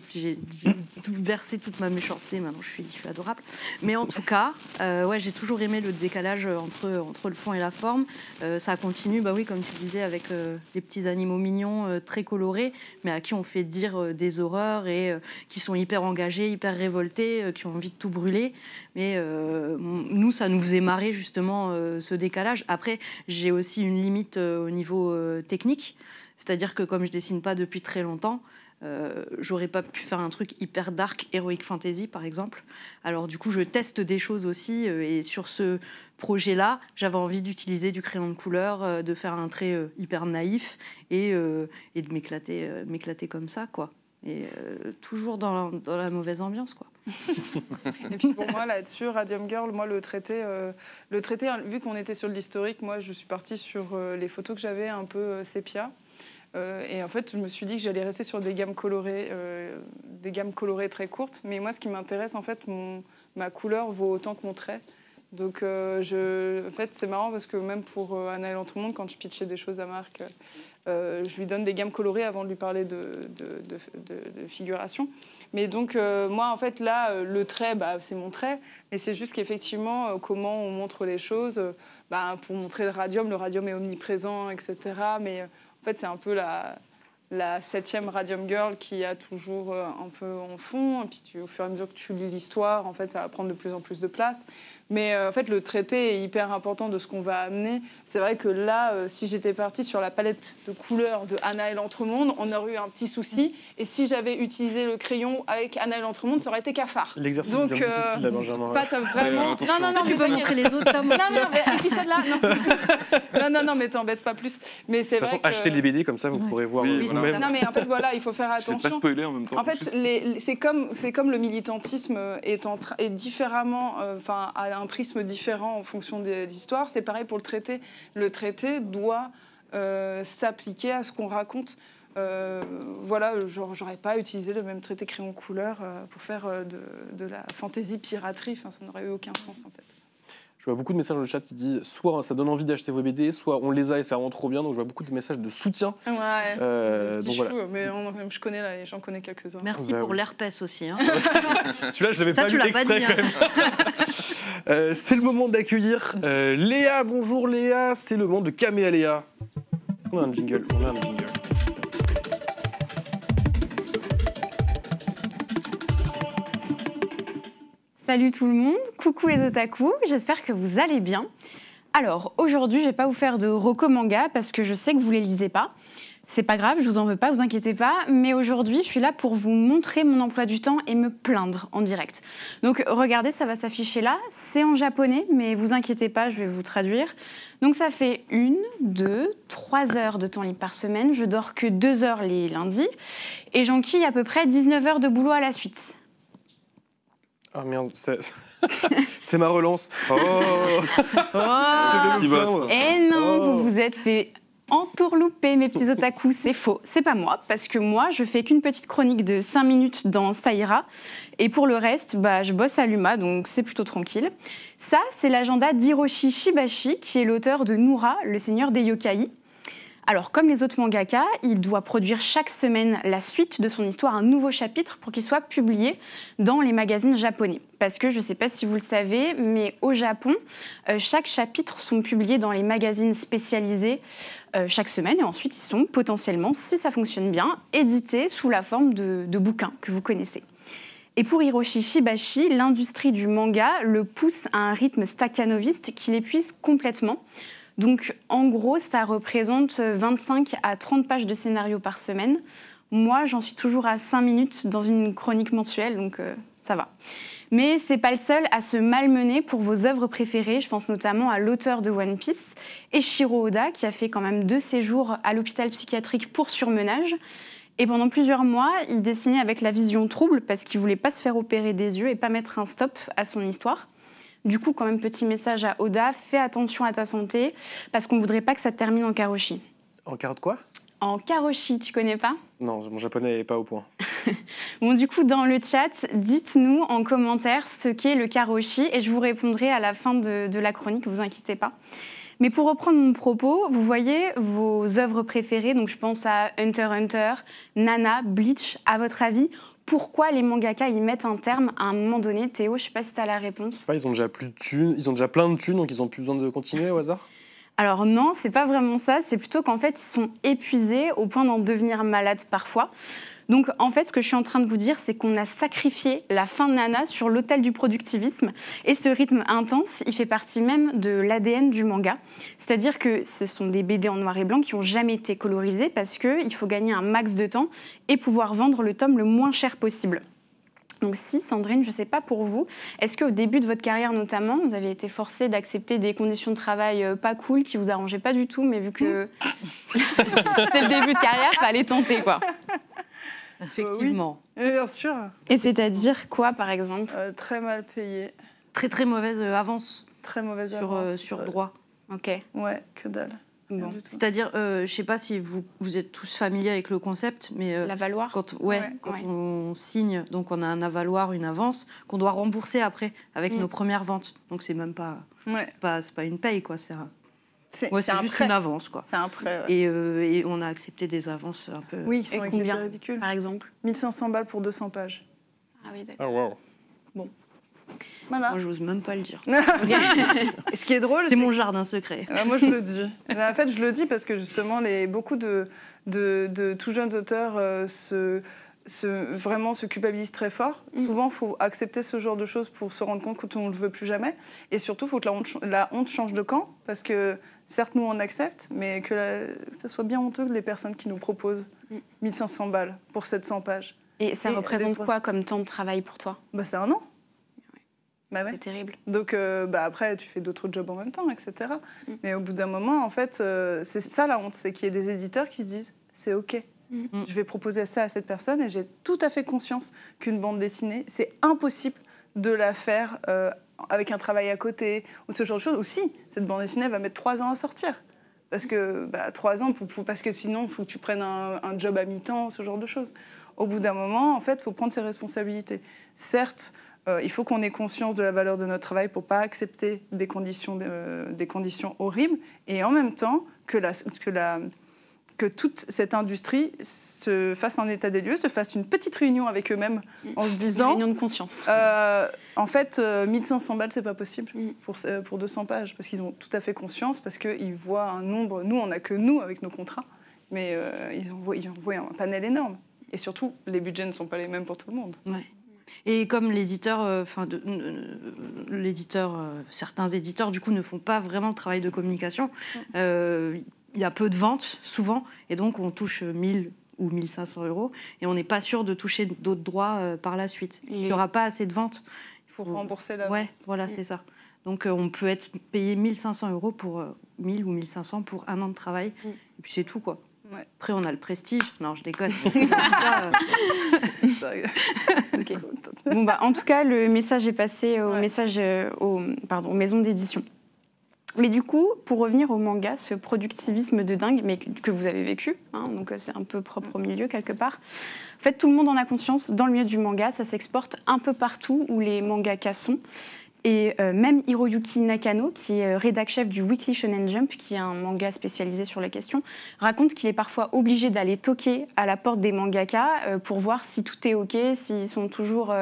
versé toute ma méchanceté. Maintenant, je suis adorable. Mais en tout cas, ouais, j'ai toujours aimé le décalage entre le fond et la forme. Ça continue, bah oui, comme tu disais, avec les petits animaux mignons, très colorés, mais à qui on fait dire des horreurs et qui sont hyper engagés, hyper révoltés, qui ont envie de tout brûler. Mais nous, ça nous faisait marrer, justement, ce décalage. Après, j'ai aussi une limite au niveau technique. C'est-à-dire que comme je dessine pas depuis très longtemps, j'aurais pas pu faire un truc hyper dark, heroic fantasy par exemple. Alors du coup, je teste des choses aussi, et sur ce projet-là, j'avais envie d'utiliser du crayon de couleur, de faire un trait hyper naïf et de m'éclater comme ça, quoi. Et toujours dans la mauvaise ambiance, quoi. Et puis pour moi, là-dessus, Radium Girl, moi, le traité, vu qu'on était sur l'historique, moi, je suis partie sur les photos que j'avais un peu sépia. Et en fait, je me suis dit que j'allais rester sur des gammes colorées très courtes. Mais moi, ce qui m'intéresse, en fait, ma couleur vaut autant que mon trait. Donc, en fait, c'est marrant parce que même pour Anaëlle Entremonde, quand je pitchais des choses à Marc, je lui donne des gammes colorées avant de lui parler de figuration. Mais donc, moi, en fait, là, le trait, bah, c'est mon trait. Mais c'est juste qu'effectivement, comment on montre les choses, pour montrer le radium est omniprésent, etc. Mais en fait, c'est un peu la 7e Radium Girl qui a toujours un peu en fond. Et puis, au fur et à mesure que tu lis l'histoire, en fait, ça va prendre de plus en plus de place. Mais en fait, le traité est hyper important de ce qu'on va amener. C'est vrai que là, si j'étais partie sur la palette de couleurs de Anaëlle Entremonde, on aurait eu un petit souci. Et si j'avais utilisé le crayon avec Anaëlle Entremonde, ça aurait été cafard. L'exercice est donc difficile, là, Benjamin. pas vraiment. Non, tu peux montrer les autres tomes aussi. Non, mais épisode-là, non, mais t'embête pas plus. Mais c'est de toute vrai façon, que... achetez les BD, comme ça, vous pourrez voir Oui, vous-même. Non, mais en fait, voilà, il faut faire attention. C'est pas spoiler en même temps. En fait, c'est comme le militantisme est différemment, a un prisme différent en fonction des histoires. C'est pareil pour le traité. Le traité doit s'appliquer à ce qu'on raconte. Voilà, j'aurais pas utilisé le même traité crayon couleur pour faire de la fantaisie piraterie. Enfin, ça n'aurait eu aucun sens, en fait. Je vois beaucoup de messages dans le chat qui disent soit ça donne envie d'acheter vos BD, soit on les a et c'est vraiment trop bien. Donc je vois beaucoup de messages de soutien. Ouais, donc voilà. Mais j'en connais quelques-uns. Merci pour l'herpès aussi. Hein. Celui-là, je l'avais pas lu exprès quand même. C'est le moment d'accueillir Léa. Bonjour Léa, c'est le moment de Caméléa. Est-ce qu'on a un jingle? On a un jingle. Salut tout le monde, coucou les otaku, j'espère que vous allez bien. Alors aujourd'hui, je vais pas vous faire de reco manga parce que je sais que vous les lisez pas. C'est pas grave, je vous en veux pas, vous inquiétez pas. Mais aujourd'hui, je suis là pour vous montrer mon emploi du temps et me plaindre en direct. Donc regardez, ça va s'afficher là. C'est en japonais, mais vous inquiétez pas, je vais vous traduire. Donc ça fait 1, 2, 3 heures de temps libre par semaine. Je dors que 2 heures les lundis. Et j'enquille à peu près 19 heures de boulot à la suite. Ah merde, c'est ma relance. Oh, Et non, vous vous êtes fait entourlouper, mes petits otakus, c'est faux. C'est pas moi, parce que moi, je fais qu'une petite chronique de 5 minutes dans Ça ira. Et pour le reste, je bosse à l'UMA, donc c'est plutôt tranquille. Ça, c'est l'agenda d'Hiroshi Shibashi, qui est l'auteur de Noura, le seigneur des yokai. Alors, comme les autres mangaka, il doit produire chaque semaine la suite de son histoire, un nouveau chapitre, pour qu'il soit publié dans les magazines japonais. Parce que, je ne sais pas si vous le savez, mais au Japon, chaque chapitre sont publiés dans les magazines spécialisés chaque semaine, et ensuite ils sont potentiellement, si ça fonctionne bien, édités sous la forme de bouquins que vous connaissez. Et pour Hiroshi Shibashi, l'industrie du manga le pousse à un rythme stakhanoviste qui l'épuise complètement. Donc, en gros, ça représente 25 à 30 pages de scénario par semaine. Moi, j'en suis toujours à 5 minutes dans une chronique mensuelle, donc ça va. Mais c'est pas le seul à se malmener pour vos œuvres préférées. Je pense notamment à l'auteur de One Piece, Eiichiro Oda, qui a fait quand même 2 séjours à l'hôpital psychiatrique pour surmenage. Et pendant plusieurs mois, il dessinait avec la vision trouble parce qu'il voulait pas se faire opérer des yeux et pas mettre un stop à son histoire. Du coup, quand même, petit message à Oda, fais attention à ta santé, parce qu'on ne voudrait pas que ça termine en karoshi. En carotte quoi? En karoshi, tu connais pas? Non, mon japonais n'est pas au point. Bon, du coup, dans le chat, dites-nous en commentaire ce qu'est le karoshi, et je vous répondrai à la fin de la chronique, vous inquiétez pas. Mais pour reprendre mon propos, vous voyez vos œuvres préférées, donc je pense à Hunter x Hunter, Nana, Bleach, à votre avis, pourquoi les mangaka y mettent un terme à un moment donné? Théo, je ne sais pas si tu as la réponse. Ils ont déjà plus de thunes, ils ont déjà plein de thunes, donc ils n'ont plus besoin de continuer au hasard? Alors non, c'est pas vraiment ça. C'est plutôt qu'en fait, ils sont épuisés au point d'en devenir malades parfois. Donc en fait, ce que je suis en train de vous dire, c'est qu'on a sacrifié la fin de Nana sur l'autel du productivisme. Et ce rythme intense, il fait partie même de l'ADN du manga. C'est-à-dire que ce sont des BD en noir et blanc qui n'ont jamais été colorisés parce qu'il faut gagner un max de temps et pouvoir vendre le tome le moins cher possible. Donc si, Sandrine, je ne sais pas pour vous, est-ce qu'au début de votre carrière notamment, vous avez été forcée d'accepter des conditions de travail pas cool, qui vous arrangeaient pas du tout, mais vu que c'est le début de carrière, fallait tenter, quoi. Effectivement. Oui, bien sûr. Et c'est-à-dire quoi, par exemple? Très mal payé, Très très mauvaise avance très mauvaise sur, avance. sur droit. Ok. Ouais, que dalle. Bon. Rien du tout. C'est-à-dire, je ne sais pas si vous êtes tous familiers avec le concept, mais La valoir? quand Ouais. on signe, donc on a un avaloir, une avance, qu'on doit rembourser après avec nos premières ventes. Donc c'est même pas, Ouais. c'est pas une paye, quoi. C'est C'est c'est un juste prêt. une avance, quoi. C'est un prêt. Ouais. Et on a accepté des avances un peu... Oui, ils sont Et combien, ridicules. par exemple? 1500 balles pour 200 pages. Ah oui, d'accord. Ah, waouh. Voilà. Moi, j'ose même pas le dire. Et ce qui est drôle, C'est mon jardin secret. Moi, je le dis. En fait, je le dis parce que justement, beaucoup de tout jeunes auteurs vraiment se culpabilisent très fort. Souvent, il faut accepter ce genre de choses pour se rendre compte que on ne le veut plus jamais. Et surtout, il faut que la honte change de camp. Parce que, certes, nous, on accepte, mais que ça soit bien honteux que les personnes qui nous proposent 1500 balles pour 700 pages. Et ça Et représente avec quoi comme temps de travail pour toi? Bah, c'est un an. Bah ouais. C'est terrible. Donc après, tu fais d'autres jobs en même temps, etc. Mais au bout d'un moment, en fait, c'est ça la honte, c'est qu'il y ait des éditeurs qui se disent « c'est OK, je vais proposer ça à cette personne et j'ai tout à fait conscience qu'une bande dessinée, c'est impossible de la faire avec un travail à côté ou ce genre de choses. Ou si, cette bande dessinée va mettre 3 ans à sortir. Parce que 3 ans, parce que sinon, il faut que tu prennes un job à mi-temps, ce genre de choses. Au bout d'un moment, en fait, il faut prendre ses responsabilités. Certes, il faut qu'on ait conscience de la valeur de notre travail pour ne pas accepter des conditions horribles. Et en même temps, que toute cette industrie se fasse un état des lieux, se fasse une petite réunion avec eux-mêmes en se disant... Réunion de conscience. En fait, 1500 balles, c'est pas possible pour 200 pages. Parce qu'ils ont tout à fait conscience, parce qu'ils voient un nombre... Nous, on n'a que nous avec nos contrats, mais ils envoient un panel énorme. Et surtout, les budgets ne sont pas les mêmes pour tout le monde. Ouais. Et comme l'éditeur, certains éditeurs, du coup, ne font pas vraiment le travail de communication, il y a peu de ventes, souvent, et donc on touche 1000 ou 1500 €, et on n'est pas sûr de toucher d'autres droits par la suite. Il n'y aura pas assez de ventes. Il faut rembourser l'avance. Ouais, voilà, c'est ça. Donc on peut être payé 1500 € pour 1000 ou 1500 pour un an de travail, et puis c'est tout, quoi. Ouais. Après, on a le prestige. Non, je déconne. Okay. Bon, en tout cas, le message est passé aux maisons d'édition. Mais du coup, pour revenir au manga, ce productivisme de dingue, mais que vous avez vécu, donc c'est un peu propre au milieu quelque part. En fait, tout le monde en a conscience. Dans le milieu du manga, ça s'exporte un peu partout où les mangakas sont. Et même Hiroyuki Nakano, qui est rédac-chef du Weekly Shonen Jump, qui est un manga spécialisé sur la question, raconte qu'il est parfois obligé d'aller toquer à la porte des mangaka pour voir si tout est OK, s'ils sont toujours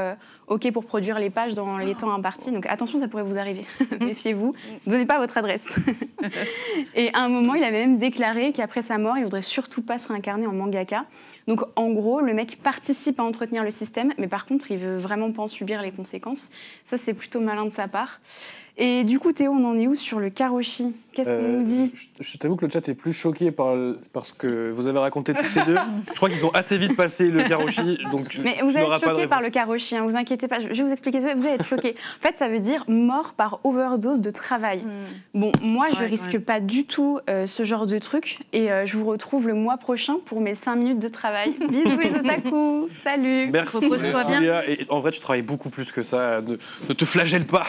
OK pour produire les pages dans les temps impartis. Donc attention, ça pourrait vous arriver. Méfiez-vous. Ne donnez pas votre adresse. Et à un moment, il avait même déclaré qu'après sa mort, il voudrait surtout pas se réincarner en mangaka. Donc en gros, le mec participe à entretenir le système, mais par contre, il veut vraiment pas en subir les conséquences. Ça, c'est plutôt malin de sa part. Et du coup, Théo, on en est où sur le karoshi? Qu'est-ce qu'on nous dit? Je t'avoue que le chat est plus choqué par ce que vous avez raconté toutes les deux. Je crois qu'ils ont assez vite passé le karoshi, donc mais vous allez être choqué par le karoshi, hein, vous inquiétez pas. Je vais vous expliquer, vous allez être choqué. En fait, ça veut dire mort par overdose de travail. Bon, moi, je risque pas du tout ce genre de truc, et je vous retrouve le mois prochain pour mes 5 minutes de travail. Bisous les otaku, salut. Merci. Repose-toi bien. Léa. Et en vrai, tu travailles beaucoup plus que ça. Ne te flagelle pas.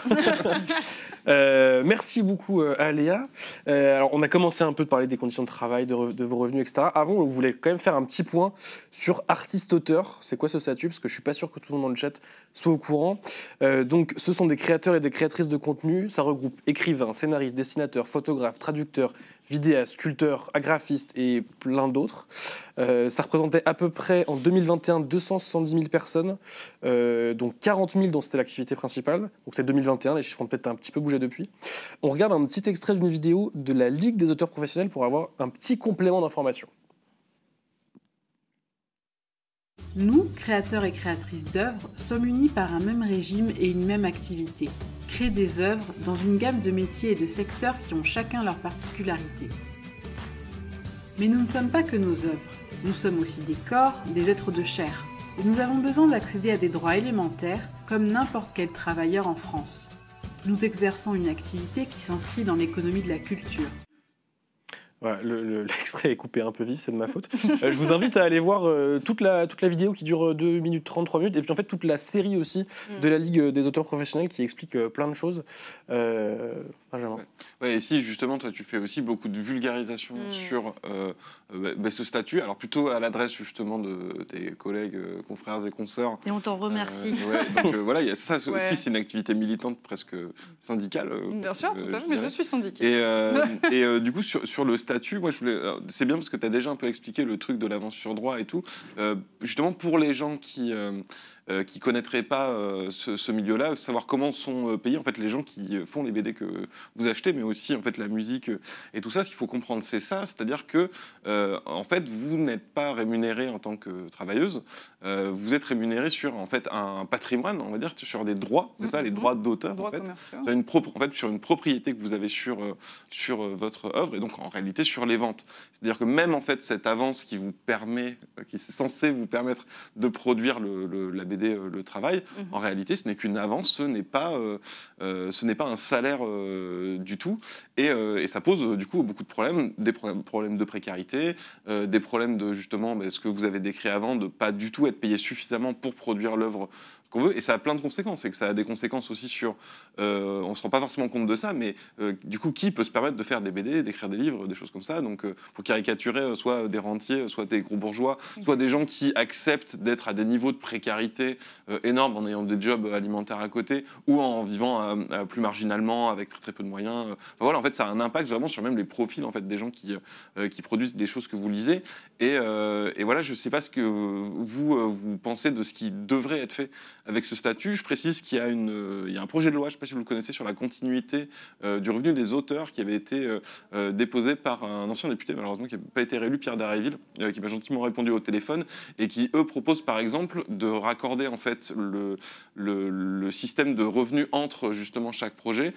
Merci beaucoup à Léa. Alors, on a commencé un peu de parler des conditions de travail, de vos revenus, etc. Avant, on voulait quand même faire un petit point sur artiste-auteur. C'est quoi ce statut? Parce que je suis pas sûr que tout le monde dans le chat soit au courant. Donc, ce sont des créateurs et des créatrices de contenu. Ça regroupe écrivains, scénaristes, dessinateurs, photographes, traducteurs, vidéastes, sculpteurs, agraphistes et plein d'autres. Ça représentait à peu près en 2021 270 000 personnes, donc 40 000 dont c'était l'activité principale. Donc c'est 2021, les chiffres ont peut-être un petit peu bougé depuis. On regarde un petit extrait d'une vidéo de la Ligue des auteurs professionnels pour avoir un petit complément d'information. Nous, créateurs et créatrices d'œuvres, sommes unis par un même régime et une même activité. Créer des œuvres dans une gamme de métiers et de secteurs qui ont chacun leurs particularités. Mais nous ne sommes pas que nos œuvres. Nous sommes aussi des corps, des êtres de chair. Et nous avons besoin d'accéder à des droits élémentaires comme n'importe quel travailleur en France. Nous exerçons une activité qui s'inscrit dans l'économie de la culture. Voilà, l'extrait est coupé un peu vif, c'est de ma faute. Je vous invite à aller voir toute la vidéo qui dure 2 minutes 30, 3 minutes, et puis en fait toute la série aussi de la Ligue des auteurs professionnels qui explique plein de choses. Benjamin. Ouais, et si justement toi tu fais aussi beaucoup de vulgarisation sur ce statut, alors plutôt à l'adresse justement de tes collègues, confrères et consoeurs. Et on t'en remercie. Donc voilà, il y a ça aussi, c'est une activité militante presque syndicale. Bien sûr, tout à fait, mais je suis syndiquée. Et du coup sur le statut, moi je voulais, c'est bien parce que tu as déjà un peu expliqué le truc de l'avance sur droit et tout, justement pour les gens qui connaîtraient pas ce milieu-là, savoir comment sont payés en fait les gens qui font les BD que vous achetez, mais aussi en fait la musique et tout ça. Ce qu'il faut comprendre, c'est ça, c'est-à-dire que en fait vous n'êtes pas rémunéré en tant que travailleuse, vous êtes rémunéré sur en fait un patrimoine, on va dire sur des droits, c'est ça, les droits d'auteur en fait. C'est sur une propriété que vous avez sur votre œuvre et donc en réalité sur les ventes. C'est-à-dire que même en fait cette avance qui vous permet, qui est censée vous permettre de produire la BD, le travail, en réalité ce n'est qu'une avance, ce n'est pas un salaire du tout, et ça pose du coup beaucoup de problèmes, des problèmes de précarité, des problèmes de justement ce que vous avez décrit avant, de pas du tout être payé suffisamment pour produire l'œuvre qu'on veut, et ça a plein de conséquences, et que ça a des conséquences aussi sur, on se rend pas forcément compte de ça, mais du coup qui peut se permettre de faire des BD, d'écrire des livres, des choses comme ça, donc pour caricaturer soit des rentiers, soit des gros bourgeois, soit des gens qui acceptent d'être à des niveaux de précarité énormes en ayant des jobs alimentaires à côté, ou en vivant plus marginalement avec très peu de moyens. Enfin, voilà, en fait ça a un impact vraiment sur même les profils en fait des gens qui produisent des choses que vous lisez, et voilà, je sais pas ce que vous pensez de ce qui devrait être fait avec ce statut. Je précise qu'il y a un projet de loi, je ne sais pas si vous le connaissez, sur la continuité du revenu des auteurs qui avait été déposé par un ancien député, malheureusement, qui n'a pas été réélu, Pierre Dharréville, qui m'a gentiment répondu au téléphone, et qui, eux, proposent par exemple de raccorder en fait le système de revenus entre justement chaque projet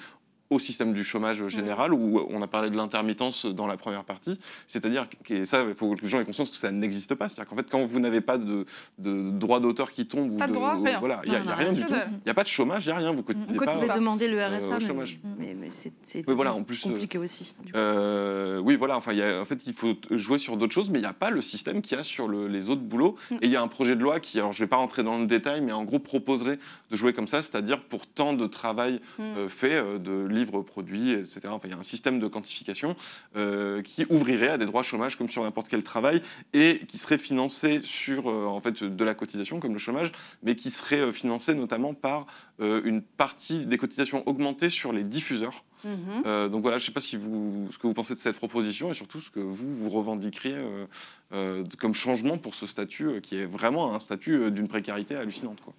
au système du chômage général, où on a parlé de l'intermittence dans la première partie, c'est-à-dire, et ça, il faut que les gens aient conscience que ça n'existe pas, c'est-à-dire qu'en fait, quand vous n'avez pas de droit d'auteur qui tombe, pas de droit, rien. Voilà, il n'y a rien du tout, il n'y a pas de chômage, il n'y a rien, vous cotisez pas. Pourquoi tu fais demander le RSA chômage. Mais mais c'est Oui, voilà, en plus, compliqué aussi. du coup. oui, voilà, enfin, en fait, il faut jouer sur d'autres choses, mais il n'y a pas le système qu'il y a sur les autres boulots. Et il y a un projet de loi qui, alors je ne vais pas rentrer dans le détail, mais en gros proposerait de jouer comme ça, c'est-à-dire pour tant de travail fait, de livres produits, etc. Enfin, il y a un système de quantification qui ouvrirait à des droits chômage comme sur n'importe quel travail et qui serait financé sur en fait, de la cotisation comme le chômage, mais qui serait financé notamment par une partie des cotisations augmentées sur les diffuseurs. Donc voilà, je ne sais pas ce que vous pensez de cette proposition et surtout ce que vous revendiqueriez comme changement pour ce statut qui est vraiment un statut d'une précarité hallucinante, quoi.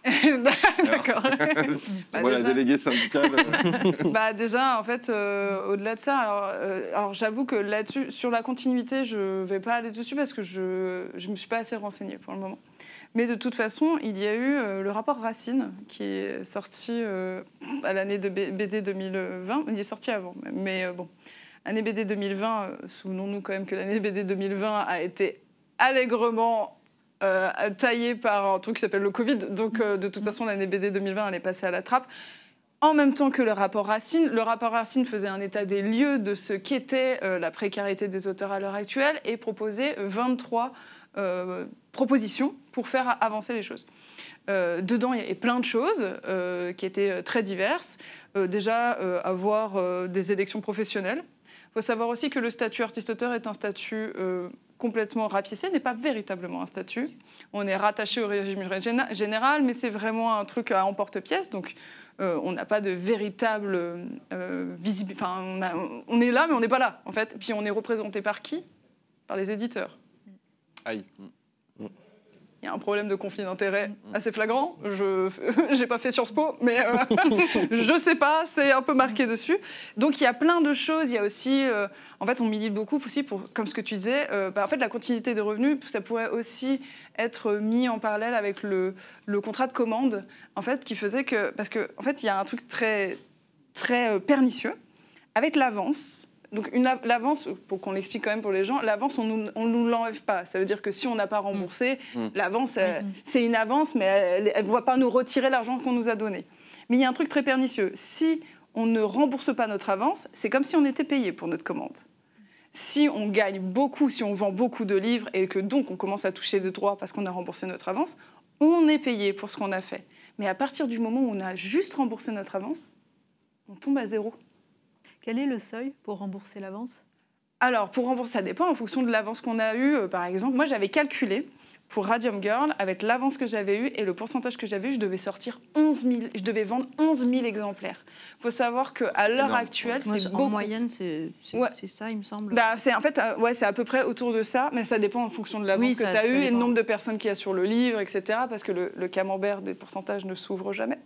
D'accord. Voilà, déjà- délégué syndical. Déjà, en fait, au-delà de ça, alors j'avoue que là-dessus, sur la continuité, je ne vais pas aller dessus parce que je ne me suis pas assez renseignée pour le moment. Mais de toute façon, il y a eu le rapport Racine qui est sorti à l'année de BD 2020. Il est sorti avant, mais bon. Année BD 2020, souvenons-nous quand même que l'année BD 2020 a été allègrement taillée par un truc qui s'appelle le Covid. Donc, de toute façon, l'année BD 2020, elle est passée à la trappe. En même temps que le rapport Racine faisait un état des lieux de ce qu'était la précarité des auteurs à l'heure actuelle et proposait 23 propositions pour faire avancer les choses. Dedans, il y avait plein de choses qui étaient très diverses. Déjà, avoir des élections professionnelles. Il faut savoir aussi que le statut artiste-auteur est un statut complètement rapiécé, n'est pas véritablement un statut. On est rattaché au régime général, mais c'est vraiment un truc à emporte-pièce. Donc, on n'a pas de véritable visibilité. Enfin, on est là, mais on n'est pas là, en fait. Puis on est représenté par qui ? Par les éditeurs. Aïe. Il y a un problème de conflit d'intérêts assez flagrant. Je n'ai pas fait Sciences Po, mais je ne sais pas, c'est un peu marqué dessus. Donc il y a plein de choses. Il y a aussi, en fait, on milite beaucoup aussi pour, comme ce que tu disais, en fait, la continuité des revenus, ça pourrait aussi être mis en parallèle avec le contrat de commande, en fait, qui faisait que, parce que, en fait, il y a un truc très, très pernicieux avec l'avance. Donc l'avance, pour qu'on l'explique quand même pour les gens, l'avance, on nous l'enlève pas. Ça veut dire que si on n'a pas remboursé, l'avance, c'est une avance, mais elle ne va pas nous retirer l'argent qu'on nous a donné. Mais il y a un truc très pernicieux. Si on ne rembourse pas notre avance, c'est comme si on était payé pour notre commande. Si on gagne beaucoup, si on vend beaucoup de livres et que donc on commence à toucher des droits parce qu'on a remboursé notre avance, on est payé pour ce qu'on a fait. Mais à partir du moment où on a juste remboursé notre avance, on tombe à zéro. Quel est le seuil pour rembourser l'avance ? Alors, pour rembourser, ça dépend en fonction de l'avance qu'on a eue. Par exemple, moi, j'avais calculé pour Radium Girl, avec l'avance que j'avais eue et le pourcentage que j'avais eu, je devais sortir 11 000, je devais vendre 11 000 exemplaires. Il faut savoir qu'à l'heure actuelle, Moi, c'est en beaucoup. moyenne, c'est ça, il me semble. C'est en fait, c'est à peu près autour de ça, mais ça dépend en fonction de l'avance que tu as eue et le nombre de personnes qu'il y a sur le livre, etc. Parce que le camembert des pourcentages ne s'ouvre jamais.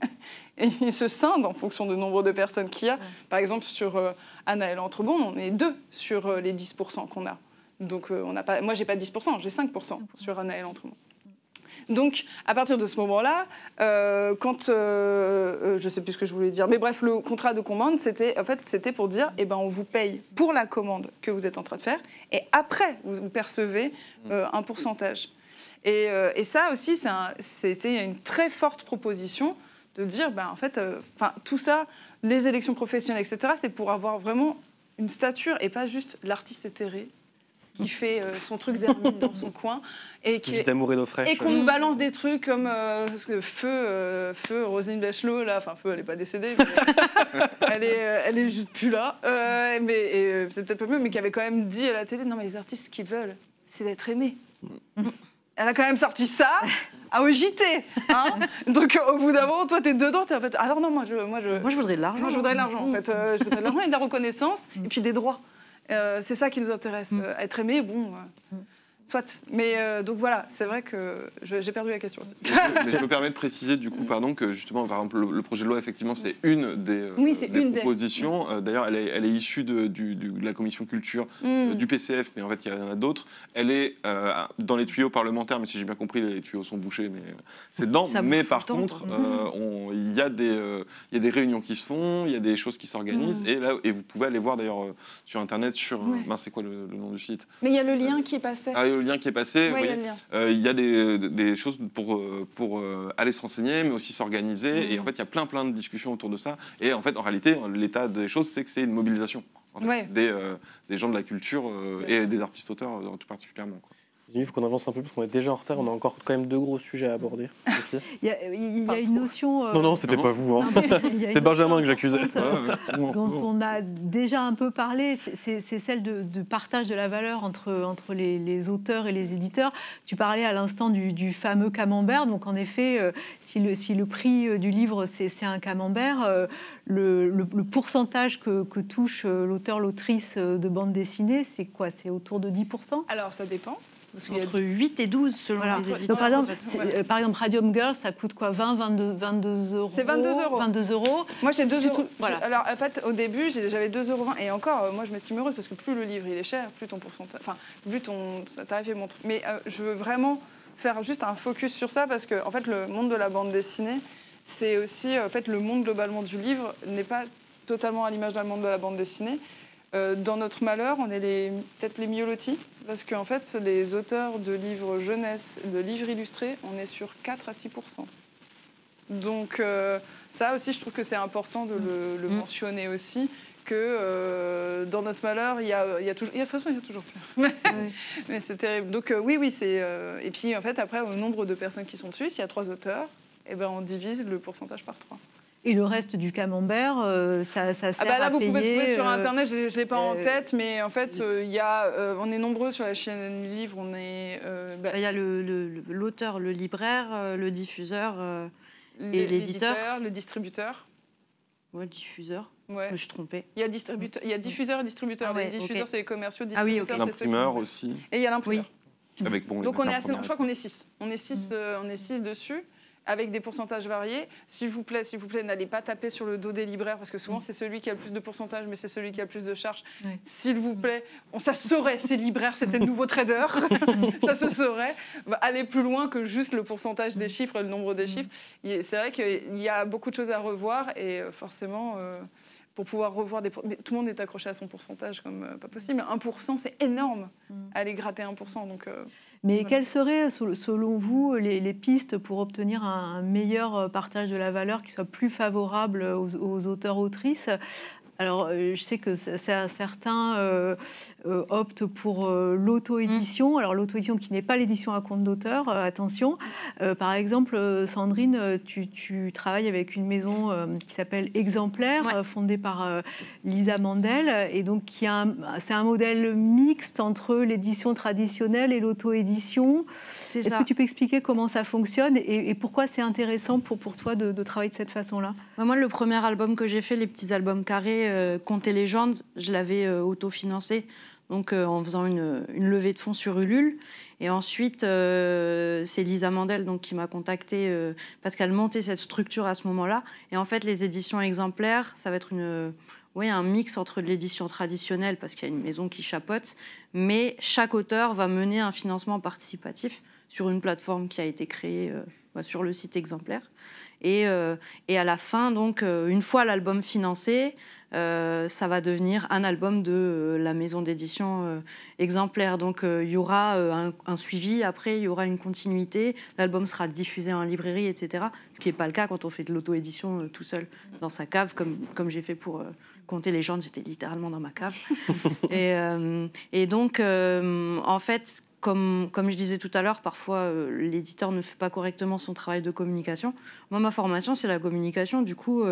Et il se scinde en fonction du nombre de personnes qu'il y a. Par exemple, sur Anaëlle Entremont, on est 2 sur les 10% qu'on a. Donc, moi, j'ai pas 10%, j'ai 5% sur Anaëlle Entremont. Donc, à partir de ce moment-là, quand je sais plus ce que je voulais dire, mais bref, le contrat de commande, c'était pour dire, on vous paye pour la commande que vous êtes en train de faire, et après, vous percevez un pourcentage. Et ça aussi, c'était une très forte proposition de dire, tout ça, les élections professionnelles, etc., c'est pour avoir vraiment une stature et pas juste l'artiste éthéré qui fait son truc d'ermite dans son coin et qui d'amour et d'eau fraîche. Et qu'on nous balance des trucs comme Feu, Roselyne Bachelot, là, enfin Feu, elle n'est pas décédée, mais elle est juste plus là, mais c'est peut-être pas mieux, mais qui avait quand même dit à la télé, non mais les artistes, ce qu'ils veulent, c'est d'être aimés. Elle a quand même sorti ça au JT, hein. Donc au bout d'un moment, toi t'es dedans, t'es en fait, alors non, moi je voudrais de l'argent. Moi je voudrais de l'argent, en fait, je voudrais de l'argent et de la reconnaissance, et puis des droits. C'est ça qui nous intéresse. Être aimé, bon, soit. Mais donc voilà, c'est vrai que j'ai perdu la question. Mais je me permets de préciser du coup, que justement, par exemple, le projet de loi, effectivement, c'est une des propositions. D'ailleurs, elle est issue de la commission culture du PCF, mais en fait, il y en a d'autres. Elle est dans les tuyaux parlementaires, mais si j'ai bien compris, les tuyaux sont bouchés, mais c'est dedans. Mais par contre, il y a des réunions qui se font, il y a des choses qui s'organisent, et vous pouvez aller voir d'ailleurs sur Internet, c'est quoi le nom du site ? Mais il y a le lien qui est passé. Le le lien qui est passé. Ouais, vous il y a voyez, le lien. il y a des choses pour aller se renseigner, mais aussi s'organiser. Et en fait, il y a plein de discussions autour de ça. Et en fait, en réalité, l'état des choses, c'est que c'est une mobilisation en fait, Ouais. des gens de la culture et des artistes-auteurs tout particulièrement. Quoi. Il faut qu'on avance un peu parce qu'on est déjà en retard. On a encore quand même 2 gros sujets à aborder. Sophie. Il y a une notion. Non, c'était non. pas vous. Hein. Il y a une C'était Benjamin que notion j'accusais. importante, dont on a déjà un peu parlé, c'est celle de partage de la valeur entre les auteurs et les éditeurs. Tu parlais à l'instant du fameux camembert. Donc en effet, si le prix du livre c'est un camembert, le pourcentage que touche l'auteur, l'autrice de bande dessinée, c'est quoi? C'est autour de 10%? Alors, ça dépend. Parce qu'il y a Entre 8 et 12 selon Voilà. les éditeurs. Donc, par exemple, Ouais. par exemple, Radium Girls, ça coûte quoi? 22 euros. C'est 22 euros. 22 euros. Moi, j'ai 2 Du euros. coup, voilà. Alors, en fait, au début, j'avais 2,20 euros. Et encore, moi, je m'estime heureuse parce que plus le livre il est cher, plus ton pourcentage. Enfin, plus ton tarif est montre. Mais je veux vraiment faire juste un focus sur ça parce que, en fait, le monde de la bande dessinée, c'est aussi. En fait, le monde globalement du livre n'est pas totalement à l'image d'un monde de la bande dessinée. Dans notre malheur, on est peut-être les mieux lotis, parce qu'en fait, les auteurs de livres jeunesse, de livres illustrés, on est sur 4 à 6%. Donc ça aussi, je trouve que c'est important de le mentionner aussi, que dans notre malheur, il y a toujours... De toute façon, il y a toujours pire. Mais c'est terrible. Donc oui, c'est... Et puis, en fait, après, au nombre de personnes qui sont dessus, s'il y a 3 auteurs, eh ben, on divise le pourcentage par 3. Et le reste du camembert, ça sert Ah bah là, à vous payer, pouvez trouver sur Internet, je ne l'ai pas en euh, tête, mais en fait, on est nombreux sur la chaîne du livre. On est, Il y a l'auteur, le libraire, le diffuseur et l'éditeur. le distributeur. Ouais, diffuseur. Ouais. Je me suis trompée. Il y a diffuseur et distributeur. Ah ouais, les diffuseurs, ok. c'est les commerciaux. Ah oui, ok. Distributeurs, c'est ceux qui- L'imprimeur aussi, Et il y a l'imprimeur. avec bon, Donc les on est matières assez, je premières. crois qu'on est 6. On est 6 dessus, avec des pourcentages variés. S'il vous plaît, n'allez pas taper sur le dos des libraires, parce que souvent c'est celui qui a le plus de pourcentage, mais c'est celui qui a le plus de charges. Ouais. S'il vous plaît, ça se saurait, ces libraires, c'était le nouveau trader. Ça se saurait. Aller plus loin que juste le pourcentage des chiffres et le nombre des chiffres. C'est vrai qu'il y a beaucoup de choses à revoir, et forcément... pour pouvoir revoir mais tout le monde est accroché à son pourcentage comme pas possible. 1%, c'est énorme. Aller gratter 1%. Donc, Mais voilà. quelles seraient, selon vous, les pistes pour obtenir un meilleur partage de la valeur qui soit plus favorable aux auteurs-autrices? Alors, je sais que certains optent pour l'auto-édition. Alors, l'auto-édition qui n'est pas l'édition à compte d'auteur, attention. Par exemple, Sandrine, tu travailles avec une maison qui s'appelle Exemplaire, fondée par Lisa Mandel. Et donc, c'est un modèle mixte entre l'édition traditionnelle et l'auto-édition. Est-ce que tu peux expliquer comment ça fonctionne et pourquoi c'est intéressant pour toi de travailler de cette façon-là? Moi, le premier album que j'ai fait, les petits albums carrés, Contes et légendes, je l'avais autofinancé, donc en faisant une levée de fonds sur Ulule. Et ensuite, c'est Lisa Mandel donc, qui m'a contactée parce qu'elle montait cette structure à ce moment-là. Et en fait, les éditions exemplaires, ça va être un mix entre l'édition traditionnelle, parce qu'il y a une maison qui chapeaute, mais chaque auteur va mener un financement participatif sur une plateforme qui a été créée sur le site exemplaire. Et à la fin, donc, une fois l'album financé, ça va devenir un album de la maison d'édition exemplaire. Donc, il y aura un suivi, après, il y aura une continuité. L'album sera diffusé en librairie, etc. Ce qui n'est pas le cas quand on fait de l'auto-édition tout seul, dans sa cave, comme j'ai fait pour Contes et légendes. J'étais littéralement dans ma cave. Et donc, en fait... Comme je disais tout à l'heure, parfois l'éditeur ne fait pas correctement son travail de communication. Moi, ma formation, c'est la communication. Du coup,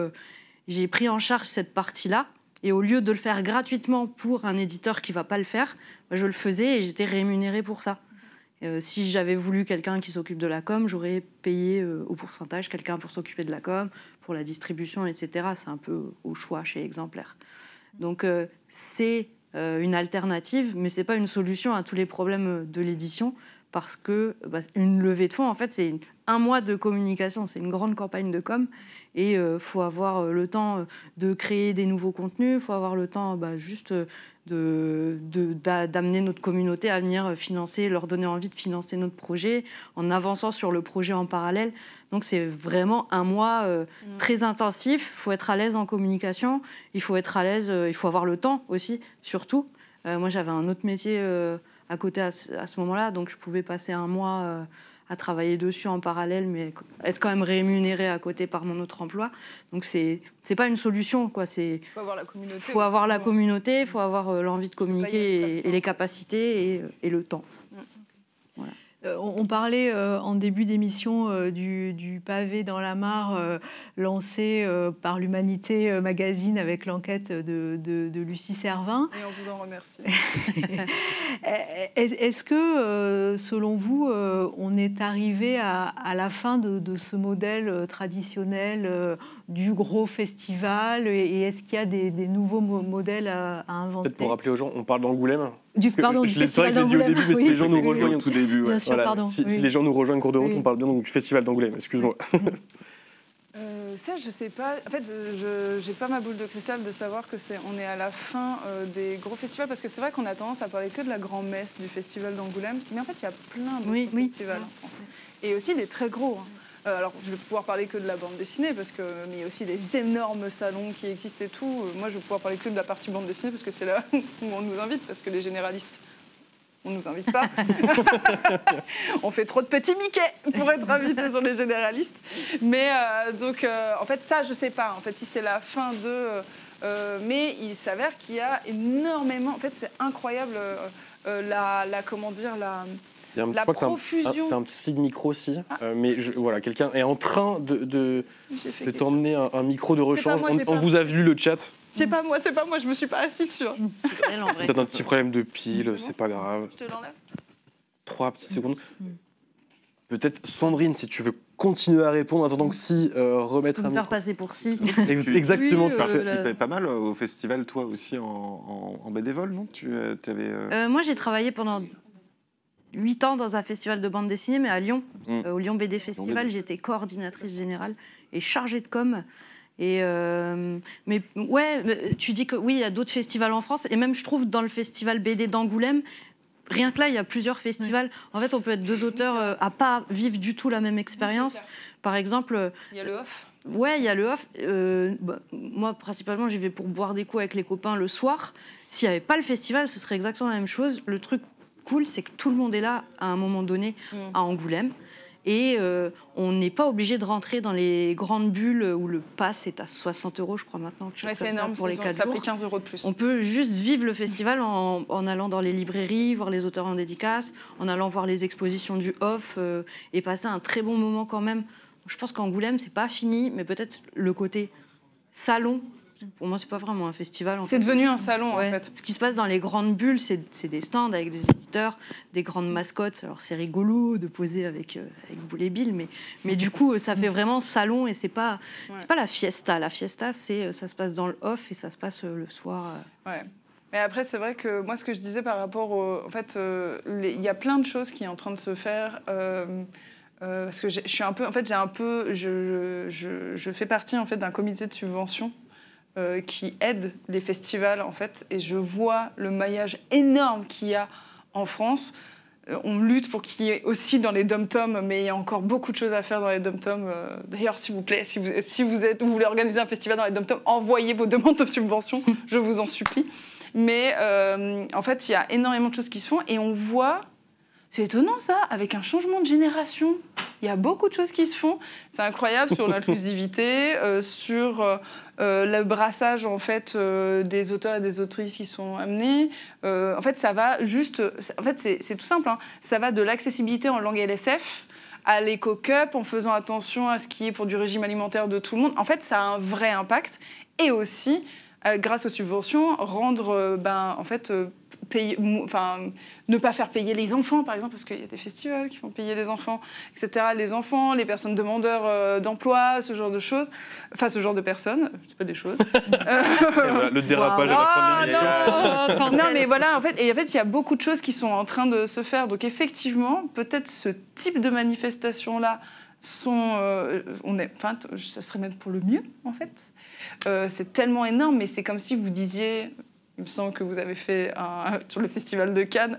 j'ai pris en charge cette partie-là. Et au lieu de le faire gratuitement pour un éditeur qui ne va pas le faire, je le faisais et j'étais rémunérée pour ça. Si j'avais voulu quelqu'un qui s'occupe de la com, j'aurais payé au pourcentage quelqu'un pour s'occuper de la com, pour la distribution, etc. C'est un peu au choix chez Exemplaire. Donc, c'est... une alternative, mais c'est pas une solution à tous les problèmes de l'édition, parce que une levée de fonds, en fait, c'est un mois de communication, c'est une grande campagne de com, et faut avoir le temps de créer des nouveaux contenus, faut avoir le temps juste d'amener notre communauté à venir financer, leur donner envie de financer notre projet, en avançant sur le projet en parallèle. Donc c'est vraiment un mois très intensif. Il faut être à l'aise en communication, il faut être à l'aise, il faut avoir le temps aussi, surtout. Moi j'avais un autre métier à côté à ce moment-là, donc je pouvais passer un mois à travailler dessus en parallèle, mais être quand même rémunérée à côté par mon autre emploi. Donc c'est pas une solution, quoi. Il faut avoir la communauté. Faut avoir la communauté, il faut avoir l'envie de communiquer et les capacités et le temps. On parlait en début d'émission du pavé dans la mare lancé par l'Humanité Magazine avec l'enquête de Lucie Servin. Et on vous en remercie. Est-ce que, selon vous, on est arrivé à la fin de ce modèle traditionnel du gros festival et est-ce qu'il y a des nouveaux modèles à inventer? Peut-être pour rappeler aux gens, on parle d'Angoulême. Pardon, du c'est vrai festival que je l'ai dit au d'Angoulême. début, mais si les gens nous rejoignent Au tout début, ouais. Bien sûr, voilà, pardon. si Oui. les gens nous rejoignent en cours de route, Oui. on parle bien donc, du festival d'Angoulême, excuse-moi. Ça, je sais pas. En fait, j'ai pas ma boule de cristal de savoir on est à la fin des gros festivals, parce que c'est vrai qu'on a tendance à parler que de la grand-messe du festival d'Angoulême, mais en fait, il y a plein d'autres festivals en France. Et aussi des très gros. Alors, je vais pouvoir parler que de la bande dessinée, mais il y a aussi des énormes salons qui existent et tout. Moi, je vais pouvoir parler que de la partie bande dessinée, parce que c'est là où on nous invite, parce que les généralistes, on ne nous invite pas. On fait trop de petits Mickey pour être invité sur les généralistes. Mais en fait, ça, je ne sais pas. En fait, si c'est la fin mais il s'avère qu'il y a énormément... En fait, c'est incroyable comment dire, Il y a la profusion. T'as un petit feed micro aussi, mais voilà, quelqu'un est en train de t'emmener un micro de rechange. On vous a vu le chat. C'est pas moi, je me suis pas assise dessus. C'est peut-être un petit problème de pile, c'est pas grave. Je te l'enlève. 3 petites secondes. Peut-être Sandrine, si tu veux continuer à répondre, en attendant que si remettre un Me faire micro. passer pour si. Exactement. Oui, tu Tu fais- participais pas mal au festival, toi aussi, en bénévole, non? Tu avais... Moi, j'ai travaillé pendant 8 ans dans un festival de bande dessinée, mais à Lyon, au Lyon BD Festival. BD. J'étais coordinatrice générale et chargée de com. Et mais ouais, tu dis que oui, il y a d'autres festivals en France, et même je trouve dans le festival BD d'Angoulême, rien que là, il y a plusieurs festivals. En fait, on peut être deux auteurs à pas vivre du tout la même expérience. Par exemple, Il y a le off. ouais, il y a le off. Moi, principalement, j'y vais pour boire des coups avec les copains le soir. S'il n'y avait pas le festival, ce serait exactement la même chose. Le truc cool, c'est que tout le monde est là à un moment donné à Angoulême. Et on n'est pas obligé de rentrer dans les grandes bulles où le pass est à 60 €, je crois, maintenant. Ouais, c'est énorme, pour les 4 ça a jours. pris 15 € de plus. On peut juste vivre le festival en allant dans les librairies, voir les auteurs en dédicace, en allant voir les expositions du off et passer un très bon moment quand même. Je pense qu'Angoulême, c'est pas fini, mais peut-être le côté salon. Pour moi, c'est pas vraiment un festival. C'est devenu un salon, Ouais. en fait. Ce qui se passe dans les grandes bulles, c'est des stands avec des éditeurs, des grandes mascottes. Alors c'est rigolo de poser avec Boule et Bill, mais du coup, ça fait vraiment salon et c'est pas la fiesta. La fiesta, ça se passe dans le off et ça se passe le soir. Ouais. Mais après, c'est vrai que moi, ce que je disais par rapport en fait, il y a plein de choses qui sont en train de se faire. Parce que je fais partie en fait d'un comité de subvention qui aide les festivals en fait, et je vois le maillage énorme qu'il y a en France. On lutte pour qu'il y ait aussi dans les dom-toms, mais il y a encore beaucoup de choses à faire dans les dom-toms. D'ailleurs, s'il vous plaît, si vous voulez organiser un festival dans les dom-toms, envoyez vos demandes de subvention, je vous en supplie. Mais en fait, il y a énormément de choses qui se font et on voit, c'est étonnant ça, avec un changement de génération, il y a beaucoup de choses qui se font. C'est incroyable sur l'inclusivité, sur le brassage en fait des auteurs et des autrices qui sont amenés. En fait, ça va juste, en fait, c'est tout simple. Hein, ça va de l'accessibilité en langue LSF à l'éco-cup, en faisant attention à ce qui est pour du régime alimentaire de tout le monde. En fait, ça a un vrai impact. Et aussi, grâce aux subventions, rendre, en fait, ne pas faire payer les enfants, par exemple, parce qu'il y a des festivals qui font payer les enfants, etc. Les enfants, les personnes demandeurs d'emploi, ce genre de choses. Enfin, ce genre de personnes, c'est pas des choses. Et voilà, le dérapage à la fin de l'émission. Non, mais voilà, en fait, il y a beaucoup de choses qui sont en train de se faire. Donc, effectivement, peut-être ce type de manifestation-là ça serait même pour le mieux, en fait. C'est tellement énorme, mais c'est comme si vous disiez... Il me semble que vous avez fait sur le festival de Cannes.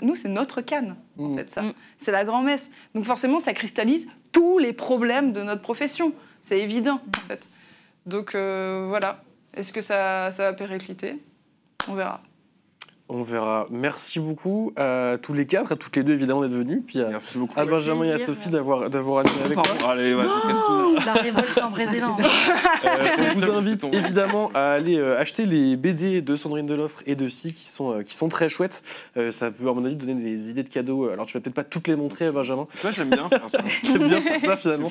Nous, c'est notre Cannes, en fait, ça. C'est la grand-messe. Donc forcément, ça cristallise tous les problèmes de notre profession. C'est évident, en fait. Donc voilà. Est-ce que ça va péricliter ? On verra. On verra. Merci beaucoup à tous les 4, à toutes les 2 évidemment d'être venus. Puis Merci beaucoup. à Benjamin et à plaisir, Sophie d'avoir animé avec moi. Allez, vas-y, casse tout. La révolte sans précédent. On vous invite évidemment à aller acheter les BD de Sandrine Deloffre et de Si qui sont très chouettes. Ça peut à mon avis donner des idées de cadeaux. Alors tu vas peut-être pas toutes les montrer, Benjamin. Moi, j'aime bien faire ça. J'aime bien faire ça finalement.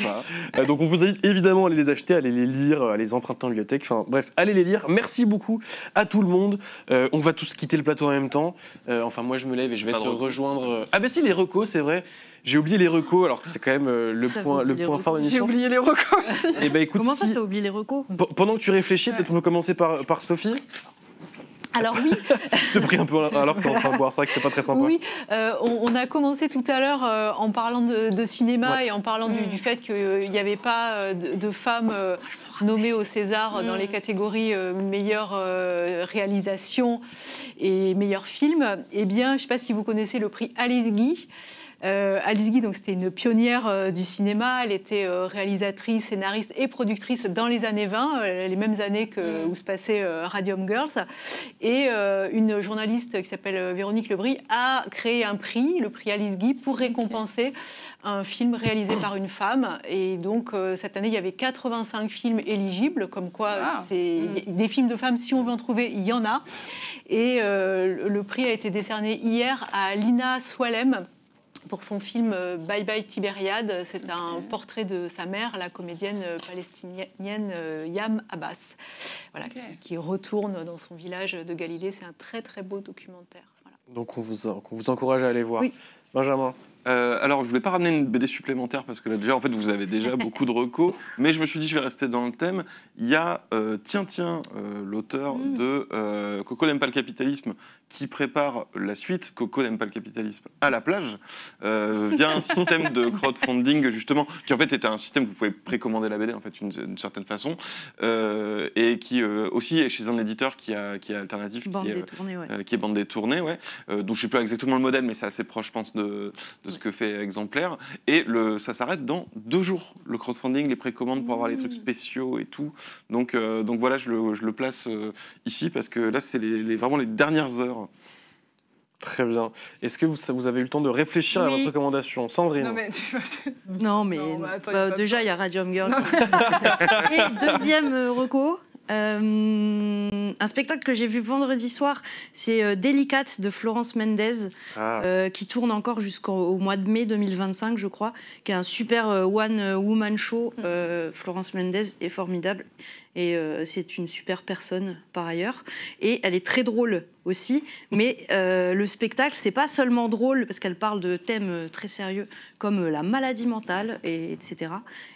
Donc on vous invite évidemment à aller les acheter, à aller les lire, à les emprunter en bibliothèque. Enfin bref, allez les lire. Merci beaucoup à tout le monde. On va tous quitter le plateau en même temps. Enfin moi je me lève et je vais te rejoindre. Ah bah si, les recos, c'est vrai. J'ai oublié les recos, alors que c'est quand même le point fort de J'ai l'émission. oublié les recos aussi. Et bah écoute, Comment ça, si- t'as oublié les recos? pendant que tu réfléchis, peut-être on peut commencer par Sophie. Alors oui, Je te prie un peu alors que t'es en train de boire, c'est vrai que c'est pas très sympa. oui, on a commencé tout à l'heure en parlant de cinéma et en parlant du fait qu'il n'y avait pas de femmes nommées au César dans les catégories meilleure réalisation et meilleur film. Eh bien, je ne sais pas si vous connaissez le prix Alice Guy. Alice Guy, donc c'était une pionnière du cinéma. Elle était réalisatrice, scénariste et productrice dans les années 20, les mêmes années où se passait Radium Girls. Et une journaliste qui s'appelle Véronique Lebris a créé un prix, le prix Alice Guy, pour récompenser un film réalisé par une femme. Et donc cette année, il y avait 85 films éligibles, comme quoi c'est des films de femmes, si on veut en trouver, il y en a. Et le prix a été décerné hier à Lina Swalem pour son film Bye Bye Tibériade. C'est un portrait de sa mère, la comédienne palestinienne Yam Abbas, voilà, qui retourne dans son village de Galilée. C'est un très très beau documentaire. Voilà. Donc on vous encourage à aller voir. Oui. Benjamin. Alors, je voulais pas ramener une BD supplémentaire parce que là, déjà, en fait, vous avez déjà beaucoup de recos. Mais je me suis dit, je vais rester dans le thème. Il y a l'auteur de Coco n'aime pas le capitalisme, qui prépare la suite Coco n'aime pas le capitalisme à la plage via un système de crowdfunding, justement, qui en fait était un système où vous pouvez précommander la BD, en fait, d'une certaine façon, et qui aussi est chez un éditeur qui est alternatif, Bande détournée, ouais. qui est Bande détournée, ouais. Donc je sais pas exactement le modèle, mais c'est assez proche, je pense, de ce que fait Exemplaire. Et ça s'arrête dans 2 jours, le crowdfunding, les précommandes pour avoir les trucs spéciaux et tout. Donc voilà, je le place ici parce que là, c'est vraiment les dernières heures. Très bien. Est-ce que vous avez eu le temps de réfléchir à votre recommandation, Sandrine? Non, mais Non, mais Non, bah, attends, il y a pas déjà, il y a Radium Girl. Et deuxième reco, un spectacle que j'ai vu vendredi soir, c'est Délicate de Florence Mendez, qui tourne encore jusqu'au mois de mai 2025, je crois, qui est un super one-woman show. Florence Mendez est formidable. Et c'est une super personne par ailleurs. Et elle est très drôle aussi. Mais le spectacle, c'est pas seulement drôle, parce qu'elle parle de thèmes très sérieux, comme la maladie mentale, etc.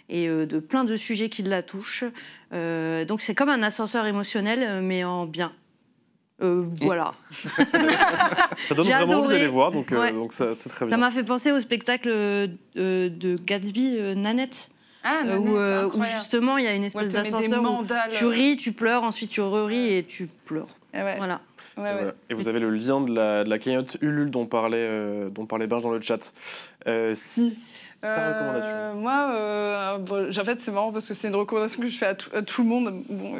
Et de plein de sujets qui la touchent. Donc c'est comme un ascenseur émotionnel, mais en bien. Voilà. Ça donne J'ai vraiment envie adoré. d'aller voir, donc Ouais. ça, c'est très Ça bien. m'a fait penser au spectacle de Gatsby, Nanette. Où justement il y a une espèce d'ascenseur où tu ris, tu pleures, ensuite tu re-ris et tu pleures. Ouais. Voilà. Ouais, ouais. Voilà. Et vous avez le lien de la cagnotte Ulule dont parlait Berge dans le chat. Si, ta recommandation. Moi, en fait, c'est marrant parce que c'est une recommandation que je fais à tout le monde. Bon,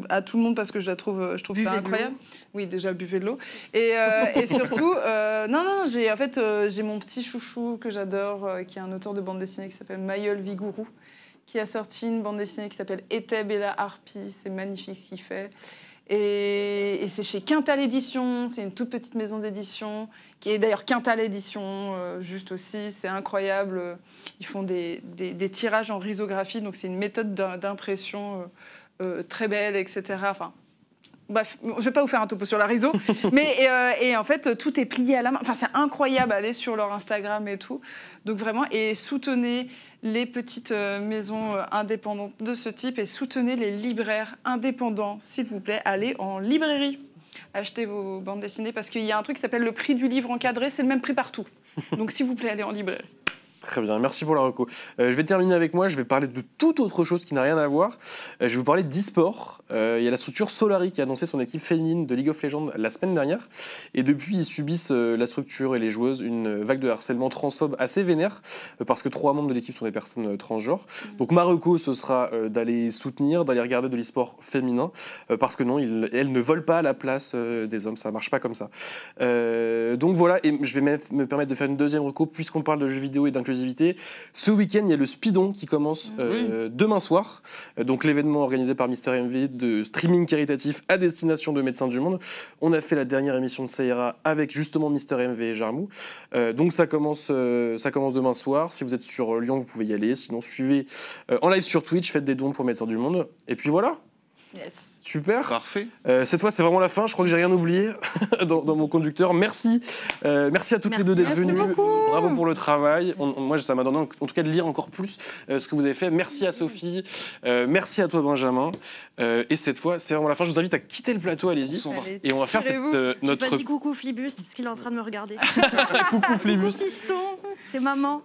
à tout le monde parce que je trouve Buvez ça de incroyable. Oui, déjà, buvez de l'eau. Et surtout, j'ai mon petit chouchou que j'adore, qui est un auteur de bande dessinée qui s'appelle Mayol Vigourou, qui a sorti une bande dessinée qui s'appelle Eteb et la harpie. C'est magnifique ce qu'il fait. Et c'est chez Quintal Édition, c'est une toute petite maison d'édition, qui est d'ailleurs Quintal Édition, juste aussi, c'est incroyable. Ils font des tirages en risographie, donc c'est une méthode d'impression très belle, etc. Enfin, bref, je ne vais pas vous faire un topo sur la riso, mais et en fait, tout est plié à la main. Enfin, c'est incroyable, allez sur leur Instagram et tout. Donc vraiment, et soutenez les petites maisons indépendantes de ce type et soutenez les libraires indépendants, s'il vous plaît. Allez en librairie, achetez vos bandes dessinées parce qu'il y a un truc qui s'appelle le prix du livre encadré, c'est le même prix partout. Donc s'il vous plaît, allez en librairie. Très bien, merci pour la reco. Je vais terminer avec moi, je vais parler de toute autre chose qui n'a rien à voir. Je vais vous parler d'e-sport. Il y a la structure Solari qui a annoncé son équipe féminine de League of Legends la semaine dernière. Et depuis, ils subissent, la structure et les joueuses, une vague de harcèlement transphobe assez vénère, parce que 3 membres de l'équipe sont des personnes transgenres. Donc ma reco, ce sera d'aller soutenir, d'aller regarder de l'e-sport féminin, parce que non, elles ne volent pas à la place des hommes, ça ne marche pas comme ça. Donc voilà, et je vais me permettre de faire une deuxième reco, puisqu'on parle de jeux vidéo et d'inclusivité. Ce week-end, il y a le Speedon qui commence demain soir. Donc l'événement organisé par Mister MV de streaming caritatif à destination de Médecins du Monde. On a fait la dernière émission de Saïra avec justement Mister MV et Jarmou. Donc ça commence demain soir. Si vous êtes sur Lyon, vous pouvez y aller. Sinon, suivez en live sur Twitch, faites des dons pour Médecins du Monde. Et puis voilà. Yes. Super. Parfait. Cette fois, c'est vraiment la fin. Je crois que j'ai rien oublié dans mon conducteur. Merci. Merci à toutes les deux d'être venues. Bravo pour le travail. Moi, ça m'a donné en tout cas de lire encore plus ce que vous avez fait. Merci à Sophie. Merci à toi, Benjamin. Et cette fois, c'est vraiment la fin. Je vous invite à quitter le plateau. Allez-y. Allez, Et on va faire tirez-vous. J'ai notre pas dit coucou Flibuste parce qu'il est en train de me regarder. coucou Flibus. Coucou fiston, c'est maman.